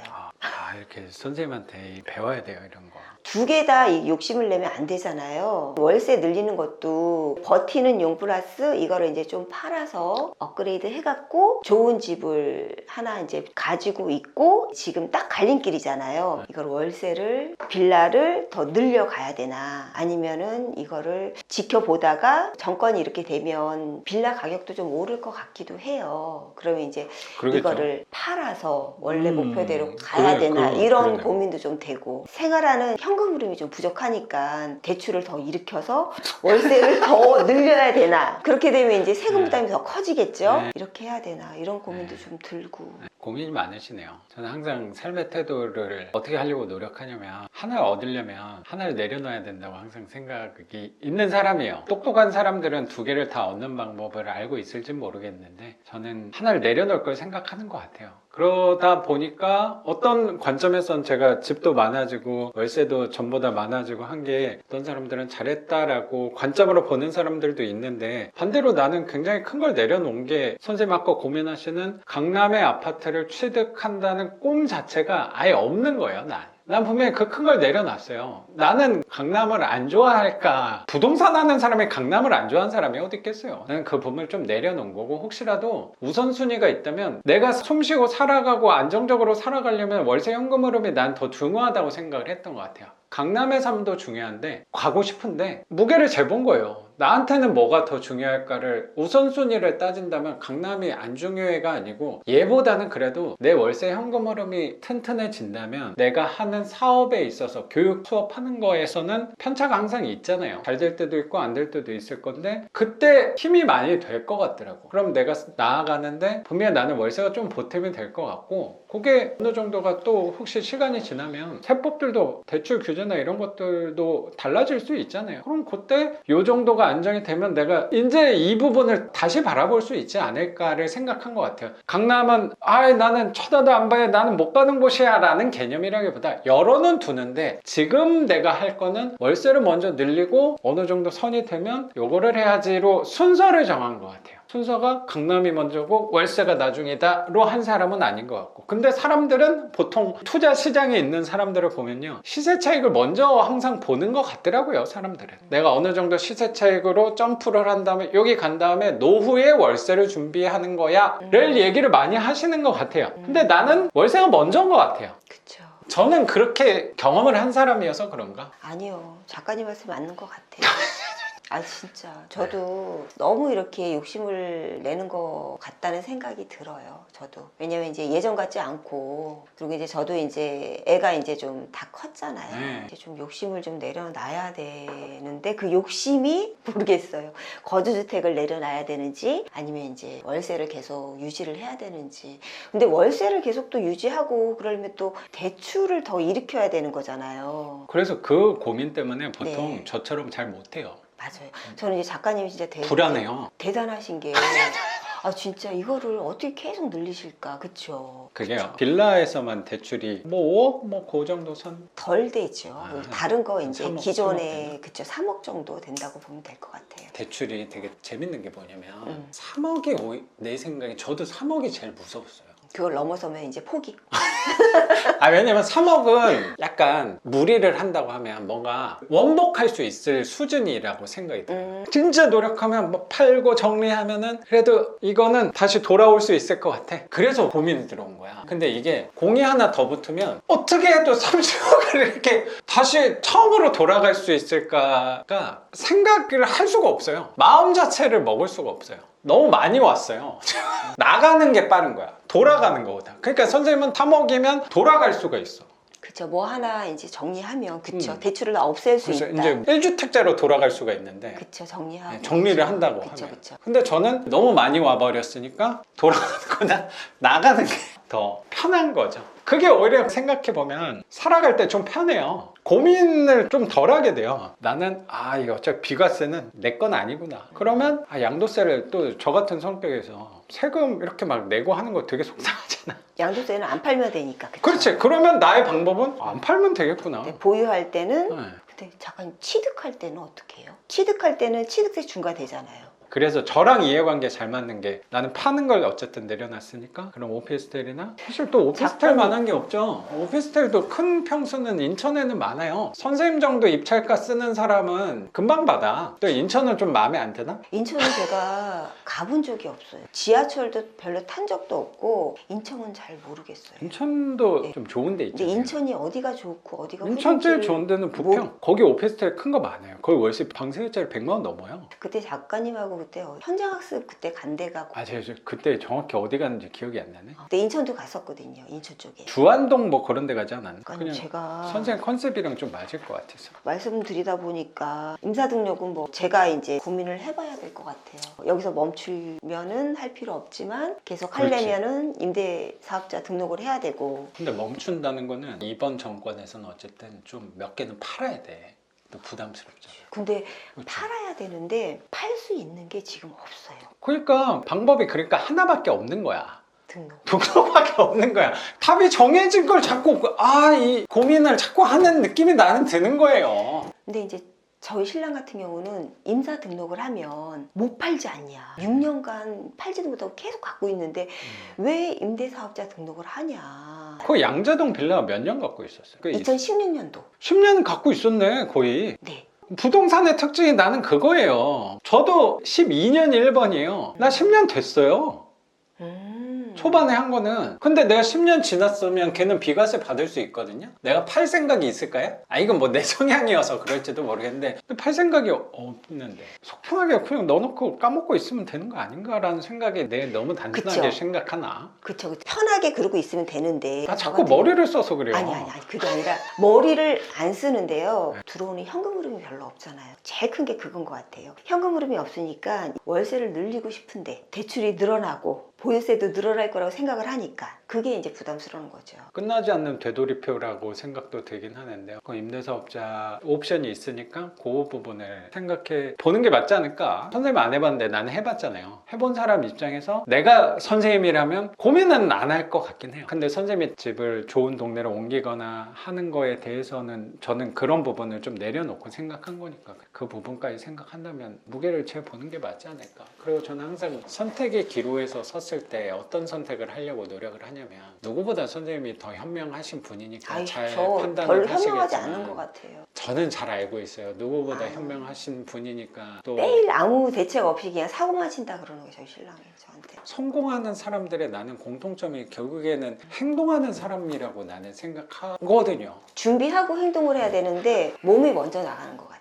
이렇게 선생님한테 배워야 돼요, 이런 거. 두 개 다 욕심을 내면 안 되잖아요. 월세 늘리는 것도 버티는 용 플러스 이거를 이제 좀 팔아서 업그레이드 해갖고 좋은 집을 하나 이제 가지고 있고 지금 딱 갈림길이잖아요. 이걸 월세를 빌라를 더 늘려가야 되나 아니면은 이거를 지켜보다가 정권이 이렇게 되면 빌라 가격도 좀 오를 것 같기도 해요. 그러면 이제 그러겠죠. 이거를 팔아서 원래 목표대로 가야 그래, 되나 이런 그러네요. 고민도 좀 되고 생활하는 현금 흐름이 좀 부족하니까 대출을 더 일으켜서 월세를 더 늘려야 되나 그렇게 되면 이제 세금 부담이 더 커지겠죠. 네. 이렇게 해야 되나 이런 고민도 좀 들고 고민이 많으시네요. 저는 항상 삶의 태도를 어떻게 하려고 노력하냐면 하나를 얻으려면 하나를 내려놔야 된다고 항상 생각이 있는 사람이에요. 똑똑한 사람들은 두 개를 다 얻는 방법을 알고 있을지 모르겠는데 저는 하나를 내려놓을 걸 생각하는 것 같아요. 그러다 보니까 어떤 관점에선 제가 집도 많아지고 월세도 전보다 많아지고 한 게 어떤 사람들은 잘했다라고 관점으로 보는 사람들도 있는데 반대로 나는 굉장히 큰 걸 내려놓은 게 선생님 아까 고민하시는 강남의 아파트를 취득한다는 꿈 자체가 아예 없는 거예요. 난 분명히 그 큰 걸 내려놨어요. 나는 강남을 안 좋아할까? 부동산 하는 사람이 강남을 안 좋아하는 사람이 어디 있겠어요? 나는 그 부분을 좀 내려놓은 거고 혹시라도 우선순위가 있다면 내가 숨쉬고 살아가고 안정적으로 살아가려면 월세 현금 흐름이 난 더 중요하다고 생각을 했던 것 같아요. 강남의 삶도 중요한데 가고 싶은데 무게를 재본 거예요. 나한테는 뭐가 더 중요할까를 우선순위를 따진다면 강남이 안 중요해가 아니고 얘보다는 그래도 내 월세 현금 흐름이 튼튼해진다면 내가 하는 사업에 있어서 교육 수업하는 거에서는 편차가 항상 있잖아요. 잘 될 때도 있고 안 될 때도 있을 건데 그때 힘이 많이 될 것 같더라고. 그럼 내가 나아가는데 분명히 나는 월세가 좀 보탬이 될 것 같고 그게 어느 정도가 또 혹시 시간이 지나면 세법들도 대출 규제나 이런 것들도 달라질 수 있잖아요. 그럼 그때 요 정도가 안정이 되면 내가 이제 이 부분을 다시 바라볼 수 있지 않을까를 생각한 것 같아요. 강남은 나는 쳐다도 안 봐야 나는 못 가는 곳이야 라는 개념이라기보다 열어는 두는데 지금 내가 할 거는 월세를 먼저 늘리고 어느 정도 선이 되면 요거를 해야지로 순서를 정한 것 같아요. 순서가 강남이 먼저고 월세가 나중이다로 한 사람은 아닌 것 같고 근데 사람들은 보통 투자 시장에 있는 사람들을 보면요 시세 차익을 먼저 항상 보는 것 같더라고요. 사람들은 내가 어느 정도 시세 차익으로 점프를 한 다음에 여기 간 다음에 노후에 월세를 준비하는 거야 를 얘기를 많이 하시는 것 같아요. 근데 나는 월세가 먼저인 것 같아요. 그쵸. 저는 그렇게 경험을 한 사람이어서 그런가? 아니요 작가님 말씀 맞는 것 같아요. 진짜 저도 너무 이렇게 욕심을 내는 것 같다는 생각이 들어요. 저도 왜냐면 이제 예전 같지 않고 그리고 이제 저도 이제 애가 이제 좀 다 컸잖아요. 이제 좀 욕심을 좀 내려놔야 되는데 그 욕심이 모르겠어요. 거주주택을 내려놔야 되는지 아니면 이제 월세를 계속 유지를 해야 되는지. 근데 월세를 계속 또 유지하고 그러면 또 대출을 더 일으켜야 되는 거잖아요. 그래서 그 고민 때문에 보통 네. 저처럼 저처럼 잘 못해요. 맞아요. 저는 이제 작가님이 진짜 불안해요. 대단하신 게 아 진짜 이거를 어떻게 계속 늘리실까, 그쵸? 그게요. 빌라에서만 대출이 뭐 5억 뭐 그 정도 선. 덜 되죠. 아, 다른 거 한 이제 3억, 3억 기존에 되나? 그쵸 3억 정도 된다고 보면 될 것 같아요. 대출이 되게 재밌는 게 뭐냐면 3억이 내 생각에 저도 3억이 제일 무서웠어요. 그걸 넘어서면 이제 포기. 아 왜냐면 3억은 약간 무리를 한다고 하면 뭔가 원복할 수 있을 수준이라고 생각이 들어요. 진짜 노력하면 뭐 팔고 정리하면은 그래도 이거는 다시 돌아올 수 있을 것 같아. 그래서 고민이 들어온 거야. 근데 이게 공이 하나 더 붙으면 어떻게 해도 30억을 이렇게 다시 처음으로 돌아갈 수 있을까가 생각을 할 수가 없어요. 마음 자체를 먹을 수가 없어요. 너무 많이 왔어요. 나가는 게 빠른 거야. 돌아가는 거보다. 그러니까 선생님은 3억이면 돌아갈 수가 있어. 그쵸. 뭐 하나 이제 정리하면 그쵸. 음. 대출을 없앨 수 그래서 있다. 이제 1주택자로 돌아갈 수가 있는데 그쵸. 정리하고. 네, 정리를 한다고 그쵸, 하면. 그쵸. 근데 저는 너무 많이 와버렸으니까 돌아가는 거나 나가는 게 더 편한 거죠. 그게 오히려 생각해보면 살아갈 때 좀 편해요. 고민을 좀 덜 하게 돼요. 나는 이거 어차피 비과세는 내 건 아니구나. 그러면 양도세를 또 저 같은 성격에서 세금 이렇게 막 내고 하는 거 되게 속상하잖아. 양도세는 안 팔면 되니까. 그쵸? 그렇지. 그러면 나의 방법은 안 팔면 되겠구나. 근데 보유할 때는 네. 근데 잠깐 취득할 때는 어떻게 해요? 취득할 때는 취득세 중과되잖아요. 그래서 저랑 이해관계 잘 맞는 게 나는 파는 걸 어쨌든 내려놨으니까 그럼 오피스텔이나 사실 또 오피스텔만한 게 없죠. 오피스텔도 큰 평수는 인천에는 많아요. 선생님 정도 입찰가 쓰는 사람은 금방 받아. 또 인천은 좀 마음에 안 드나? 인천은 제가 가본 적이 없어요. 지하철도 별로 탄 적도 없고 인천은 잘 모르겠어요. 인천도 네. 좀 좋은 데 근데 있잖아요. 인천이 어디가 좋고 어디가 인천 제일 후진지를 좋은 데는 부평. 거기 오피스텔 큰 거 많아요. 거기 월세 방세일짜리 100만 원 넘어요. 그때 작가님하고 그때 현장학습 그때 간 데가 제가 그때 정확히 어디 갔는지 기억이 안 나네. 그때 인천도 갔었거든요. 인천 쪽에. 주안동 뭐 그런 데 가지 않았나? 그러니까 제가 선생님 컨셉이랑 좀 맞을 것 같아서. 말씀드리다 보니까 임사등록은 뭐 제가 이제 고민을 해봐야 될 것 같아요. 여기서 멈추면은 할 필요 없지만 계속 하려면은 임대사업자 등록을 해야 되고. 근데 멈춘다는 거는 이번 정권에서는 어쨌든 좀 몇 개는 팔아야 돼. 또 부담스럽죠. 근데 그렇죠. 팔아야 되는데 팔 수 있는 게 지금 없어요. 그러니까 방법이 그러니까 하나밖에 없는 거야. 등록. 등록밖에 없는 거야. 답이 정해진 걸 자꾸 이 고민을 자꾸 하는 느낌이 나는 드는 거예요. 근데 이제 저희 신랑 같은 경우는 임사 등록을 하면 못 팔지 않냐. 6년간 팔지도 못하고 계속 갖고 있는데 왜 임대사업자 등록을 하냐. 그 양재동 빌라 몇 년 갖고 있었어요? 2016년도. 10년 갖고 있었네 거의. 네. 부동산의 특징이 나는 그거예요. 저도 12년 1번이에요. 나 10년 됐어요. 초반에 한 거는. 근데 내가 10년 지났으면 걔는 비과세 받을 수 있거든요. 내가 팔 생각이 있을까요? 이건 뭐 내 성향이어서 그럴지도 모르겠는데 팔 생각이 없는데 속편하게 그냥 넣어놓고 까먹고 있으면 되는 거 아닌가라는 생각이 내 너무 단순하게 그쵸. 생각하나. 그쵸. 편하게 그러고 있으면 되는데. 자꾸 머리를 써서 그래요. 아니 그게 아니라 머리를 안 쓰는데요. 들어오는 현금 흐름이 별로 없잖아요. 제일 큰 게 그건 것 같아요. 현금 흐름이 없으니까 월세를 늘리고 싶은데 대출이 늘어나고 보유세도 늘어날 거라고 생각을 하니까 그게 이제 부담스러운 거죠. 끝나지 않는 되돌이표라고 생각도 되긴 하는데요. 그 임대사업자 옵션이 있으니까 그 부분을 생각해 보는 게 맞지 않을까. 선생님 안 해봤는데 나는 해봤잖아요. 해본 사람 입장에서 내가 선생님이라면 고민은 안 할 것 같긴 해요. 근데 선생님이 집을 좋은 동네로 옮기거나 하는 거에 대해서는 저는 그런 부분을 좀 내려놓고 생각한 거니까 그 부분까지 생각한다면 무게를 재보는 게 맞지 않을까. 그리고 저는 항상 선택의 기로에서 섰을 때 어떤 선택을 하려고 노력을 하냐면 누구보다 선생님이 더 현명하신 분이니까 잘 저 별로 판단을 현명하지 않은 것 하시겠지만 같아요. 저는 잘 알고 있어요. 누구보다 현명하신 분이니까. 또 매일 아무 대책 없이 그냥 사고만 친다 그러는 거예요. 저희 신랑이 저한테. 성공하는 사람들의 나는 공통점이 결국에는 행동하는 사람이라고 나는 생각하거든요. 준비하고 행동을 해야 되는데 몸이 먼저 나가는 것 같아요.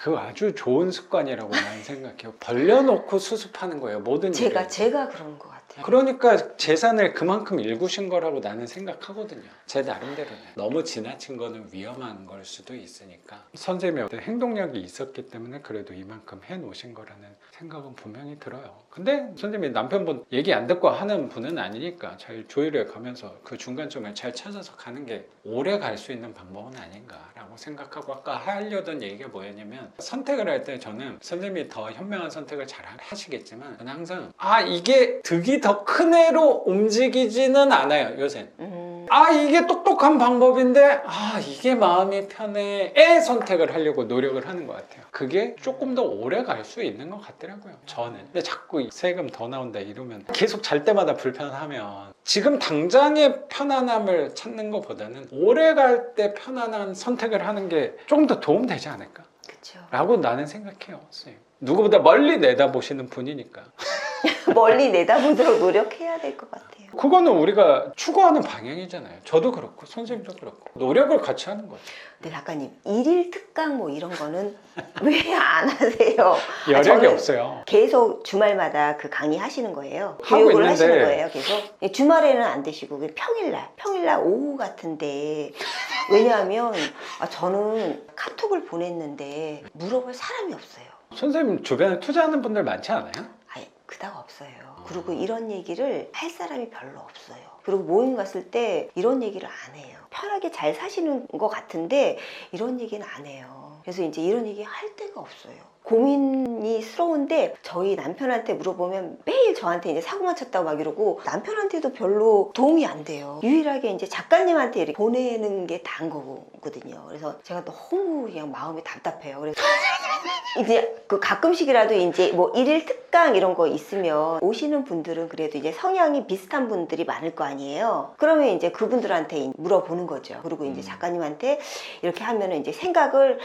그거 아주 좋은 습관이라고 나는 생각해요. 벌려놓고 수습하는 거예요. 모든 일을. 제가 그런 것 같아요. 그러니까 재산을 그만큼 일구신 거라고 나는 생각하거든요. 제 나름대로는. 너무 지나친 거는 위험한 걸 수도 있으니까. 선생님의 어떤 행동력이 있었기 때문에 그래도 이만큼 해놓으신 거라는 생각은 분명히 들어요. 근데 선생님이 남편분 얘기 안 듣고 하는 분은 아니니까 잘 조율해 가면서 그 중간점을 잘 찾아서 가는 게 오래 갈 수 있는 방법은 아닌가라고 생각하고, 아까 하려던 얘기가 뭐였냐면, 선택을 할 때 저는 선생님이 더 현명한 선택을 잘 하시겠지만, 저는 항상 이게 득이 더 큰 애로 움직이지는 않아요, 요새. 이게 똑똑한 방법인데 이게 마음이 편해의 선택을 하려고 노력을 하는 것 같아요. 그게 조금 더 오래 갈 수 있는 것 같더라고요, 저는. 근데 자꾸 세금 더 나온다 이러면 계속 잘 때마다 불편하면 지금 당장의 편안함을 찾는 것보다는 오래 갈 때 편안한 선택을 하는 게 조금 더 도움되지 않을까? 그렇죠. 라고 나는 생각해요, 선생님. 누구보다 멀리 내다보시는 분이니까. 멀리 내다보도록 노력해야 될 것 같아요. 그거는 우리가 추구하는 방향이잖아요. 저도 그렇고 선생님도 그렇고 노력을 같이 하는 거죠. 근데 작가님, 일일 특강 뭐 이런 거는 왜 안 하세요? 여력이 저는 없어요. 계속 주말마다 그 강의 하시는 거예요. 하고 교육을 있는데. 하시는 거예요, 계속. 주말에는 안 되시고 평일날 오후 같은데. 왜냐하면 저는 카톡을 보냈는데 물어볼 사람이 없어요. 선생님 주변에 투자하는 분들 많지 않아요? 아예 그닥 없어요. 그리고 이런 얘기를 할 사람이 별로 없어요. 그리고 모임 갔을 때 이런 얘기를 안 해요. 편하게 잘 사시는 것 같은데 이런 얘기는 안 해요. 그래서 이제 이런 얘기 할 데가 없어요. 고민이스러운데 저희 남편한테 물어보면 매일 저한테 이제 사고만 쳤다고 막 이러고, 남편한테도 별로 도움이 안 돼요. 유일하게 이제 작가님한테 이렇게 보내는 게 다인 거거든요. 그래서 제가 너무 그냥 마음이 답답해요. 그래서 이제 그 가끔씩이라도 이제 뭐 일일 특강 이런 거 있으면 오시는 분들은 그래도 이제 성향이 비슷한 분들이 많을 거 아니에요. 그러면 이제 그분들한테 물어보는 거죠. 그리고 이제 작가님한테 이렇게 하면은 이제 생각을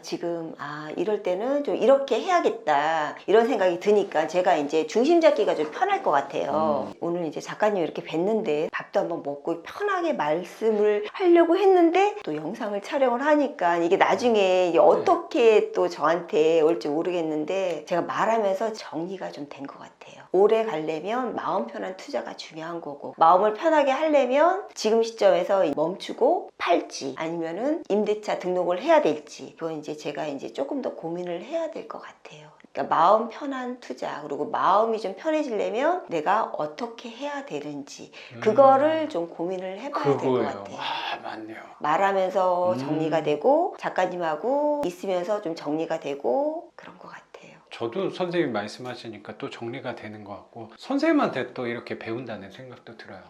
지금 이럴 때는 좀 이렇게 해야겠다 이런 생각이 드니까 제가 이제 중심 잡기가 좀 편할 것 같아요. 오늘 이제 작가님 이렇게 뵀는데 밥도 한번 먹고 편하게 말씀을 하려고 했는데 또 영상을 촬영을 하니까 이게 나중에 어떻게 또 저한테 올지 모르겠는데, 제가 말하면서 정리가 좀 된 것 같아요. 오래 가려면 마음 편한 투자가 중요한 거고, 마음을 편하게 하려면 지금 시점에서 멈추고 팔지 아니면은 임대차 등록을 해야 될지, 그건 이제 제가 이제 조금 더 고민을 해야 될 것 같아요. 그러니까 마음 편한 투자, 그리고 마음이 좀 편해지려면 내가 어떻게 해야 되는지 그거를 좀 고민을 해봐야 될 것 같아요. 맞네요. 말하면서 정리가 되고 작가님하고 있으면서 좀 정리가 되고 그런 것 같아요. 저도 선생님 말씀하시니까 또 정리가 되는 것 같고, 선생님한테 또 이렇게 배운다는 생각도 들어요.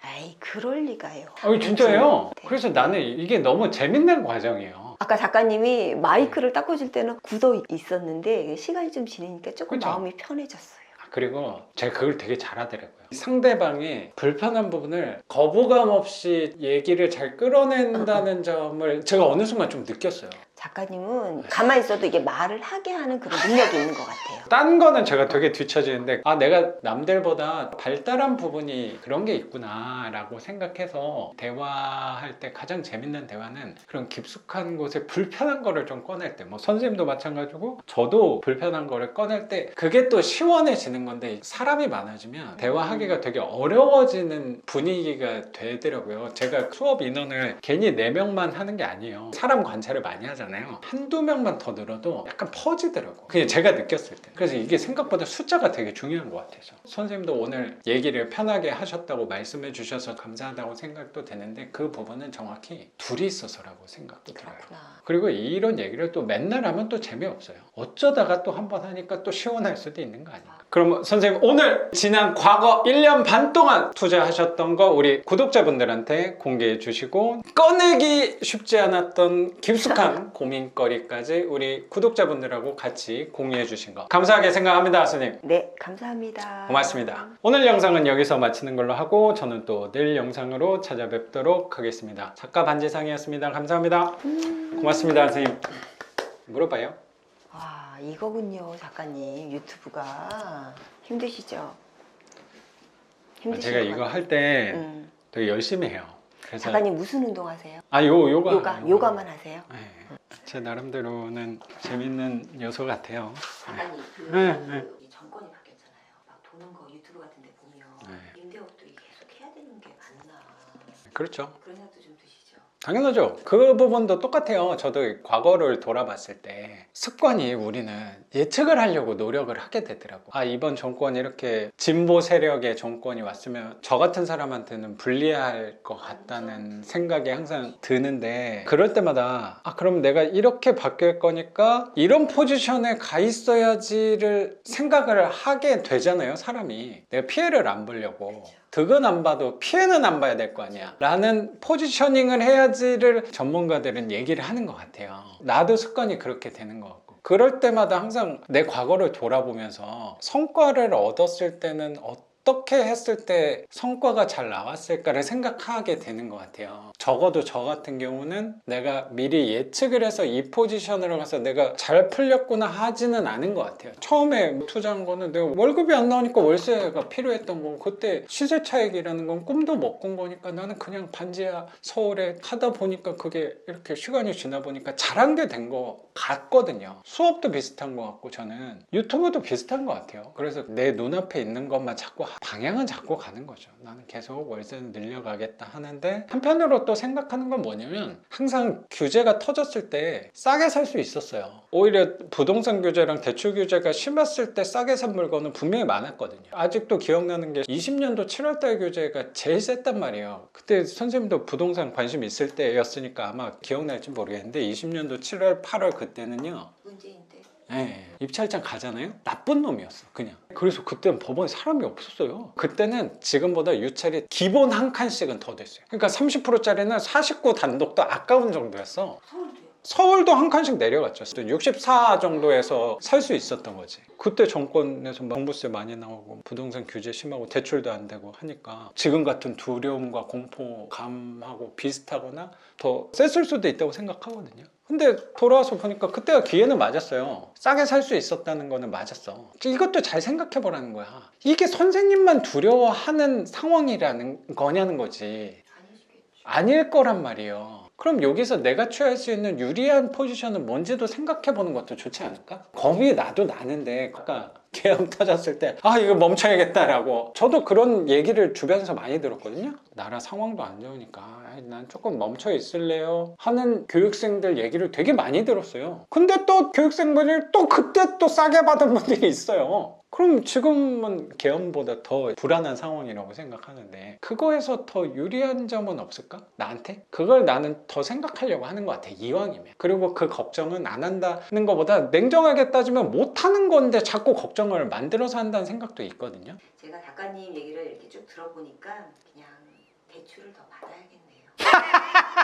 아이, 그럴 리가요. 진짜예요? 네. 그래서 나는 이게 너무 재밌는 과정이에요. 아까 작가님이 마이크를 닦아줄 때는 굳어 있었는데 시간이 좀 지나니까 조금 그쵸? 마음이 편해졌어요. 그리고 제가 그걸 되게 잘하더라고요. 상대방이 불편한 부분을 거부감 없이 얘기를 잘 끌어낸다는 점을 제가 어느 순간 좀 느꼈어요. 작가님은 가만히 있어도 이게 말을 하게 하는 그런 능력이 있는 것 같아요. 딴 거는 제가 되게 뒤처지는데 내가 남들보다 발달한 부분이 그런 게 있구나 라고 생각해서 대화할 때 가장 재밌는 대화는 그런 깊숙한 곳에 불편한 거를 좀 꺼낼 때, 뭐 선생님도 마찬가지고 저도 불편한 거를 꺼낼 때 그게 또 시원해지는 건데, 사람이 많아지면 대화하기가 되게 어려워지는 분위기가 되더라고요. 제가 수업 인원을 괜히 4명만 하는 게 아니에요. 사람 관찰을 많이 하잖아요. 한두 명만 더 늘어도 약간 퍼지더라고, 그냥 제가 느꼈을 때. 그래서 이게 생각보다 숫자가 되게 중요한 것 같아서, 선생님도 오늘 얘기를 편하게 하셨다고 말씀해 주셔서 감사하다고 생각도 되는데, 그 부분은 정확히 둘이 있어서라고 생각도 들어요. 그리고 이런 얘기를 또 맨날 하면 또 재미없어요. 어쩌다가 또 한 번 하니까 또 시원할 수도 있는 거 아닌가. 그럼 선생님, 오늘 지난 과거 1년 반 동안 투자하셨던 거 우리 구독자분들한테 공개해 주시고, 꺼내기 쉽지 않았던 깊숙한 고민거리까지 우리 구독자분들하고 같이 공유해 주신 거 감사하게 생각합니다, 선생님. 네, 감사합니다. 고맙습니다. 오늘 영상은 여기서 마치는 걸로 하고, 저는 또 내일 영상으로 찾아뵙도록 하겠습니다. 작가 반지상이었습니다. 감사합니다. 고맙습니다, 선생님. 물어봐요. 와, 이거군요, 작가님. 유튜브가 힘드시죠? 제가 이거 할 때 되게 열심히 해요. 그래서 작가님 무슨 운동 하세요? 요가만 하세요? 네. 제 나름대로는 재밌는 요소 같아요. 작가님, 네. 정권이 바뀌었잖아요. 막 도는 거 유튜브 같은 데 보면 그렇죠. 그런 생각도 좀 드시죠? 당연하죠. 그 부분도 똑같아요. 저도 과거를 돌아봤을 때 습관이 우리는 예측을 하려고 노력을 하게 되더라고. 아, 이번 정권이 이렇게 진보 세력의 정권이 왔으면 저 같은 사람한테는 불리할 것 같다는 생각이 항상 드는데, 그럴 때마다 아, 그럼 내가 이렇게 바뀔 거니까 이런 포지션에 가 있어야지를 생각을 하게 되잖아요, 사람이. 내가 피해를 안 보려고. 득은 안 봐도 피해는 안 봐야 될 거 아니야 라는 포지셔닝을 해야지를 전문가들은 얘기를 하는 것 같아요. 나도 습관이 그렇게 되는 것 같고, 그럴 때마다 항상 내 과거를 돌아보면서 성과를 얻었을 때는 어떻게 했을 때 성과가 잘 나왔을까를 생각하게 되는 것 같아요. 적어도 저 같은 경우는 내가 미리 예측을 해서 이 포지션으로 가서 내가 잘 풀렸구나 하지는 않은 것 같아요. 처음에 투자한 거는 내가 월급이 안 나오니까 월세가 필요했던 거고, 그때 시세 차익이라는 건 꿈도 못 꾼 거니까 나는 그냥 반지하 서울에 하다 보니까 그게 이렇게 시간이 지나 보니까 잘한 게 된 거 같거든요. 수업도 비슷한 것 같고, 저는 유튜브도 비슷한 것 같아요. 그래서 내 눈앞에 있는 것만 자꾸 방향은 잡고 가는 거죠. 나는 계속 월세는 늘려가겠다 하는데, 한편으로 또 생각하는 건 뭐냐면, 항상 규제가 터졌을 때 싸게 살 수 있었어요. 오히려 부동산 규제랑 대출 규제가 심했을 때 싸게 산 물건은 분명히 많았거든요. 아직도 기억나는 게 20년도 7월달 규제가 제일 셌단 말이에요. 그때 선생님도 부동산 관심 있을 때였으니까 아마 기억날지 모르겠는데, 20년도 7월 8월 그때는요, 문재인 때. 네, 입찰장 가잖아요. 나쁜 놈이었어, 그냥. 그래서 그때는 법원에 사람이 없었어요. 그때는 지금보다 유찰이 기본 한 칸씩은 더 됐어요. 그러니까 30%짜리는 49 단독도 아까운 정도였어. 서울도요? 서울도 한 칸씩 내려갔죠. 64 정도에서 살 수 있었던 거지. 그때 정권에서 정부세 많이 나오고 부동산 규제 심하고 대출도 안 되고 하니까 지금 같은 두려움과 공포감하고 비슷하거나 더 셌을 수도 있다고 생각하거든요. 근데 돌아와서 보니까 그때가 기회는 맞았어요. 싸게 살 수 있었다는 거는 맞았어. 이것도 잘 생각해 보라는 거야. 이게 선생님만 두려워하는 상황이라는 거냐는 거지. 아니시겠죠. 아닐 거란 말이에요. 그럼 여기서 내가 취할 수 있는 유리한 포지션은 뭔지도 생각해 보는 것도 좋지 않을까? 겁이 나도 나는데, 아까 계엄 터졌을 때 아, 이거 멈춰야겠다라고, 저도 그런 얘기를 주변에서 많이 들었거든요. 나라 상황도 안 좋으니까 난 조금 멈춰 있을래요 하는 교육생들 얘기를 되게 많이 들었어요. 근데 또 교육생분이 또 그때 또 싸게 받은 분들이 있어요. 그럼 지금은 계엄보다 더 불안한 상황이라고 생각하는데, 그거에서 더 유리한 점은 없을까? 나한테? 그걸 나는 더 생각하려고 하는 것 같아, 이왕이면. 그리고 그 걱정은 안 한다는 것보다 냉정하게 따지면 못 하는 건데 자꾸 걱정을 만들어서 한다는 생각도 있거든요. 제가 작가님 얘기를 이렇게 쭉 들어보니까 그냥 대출을 더 받아야겠네요.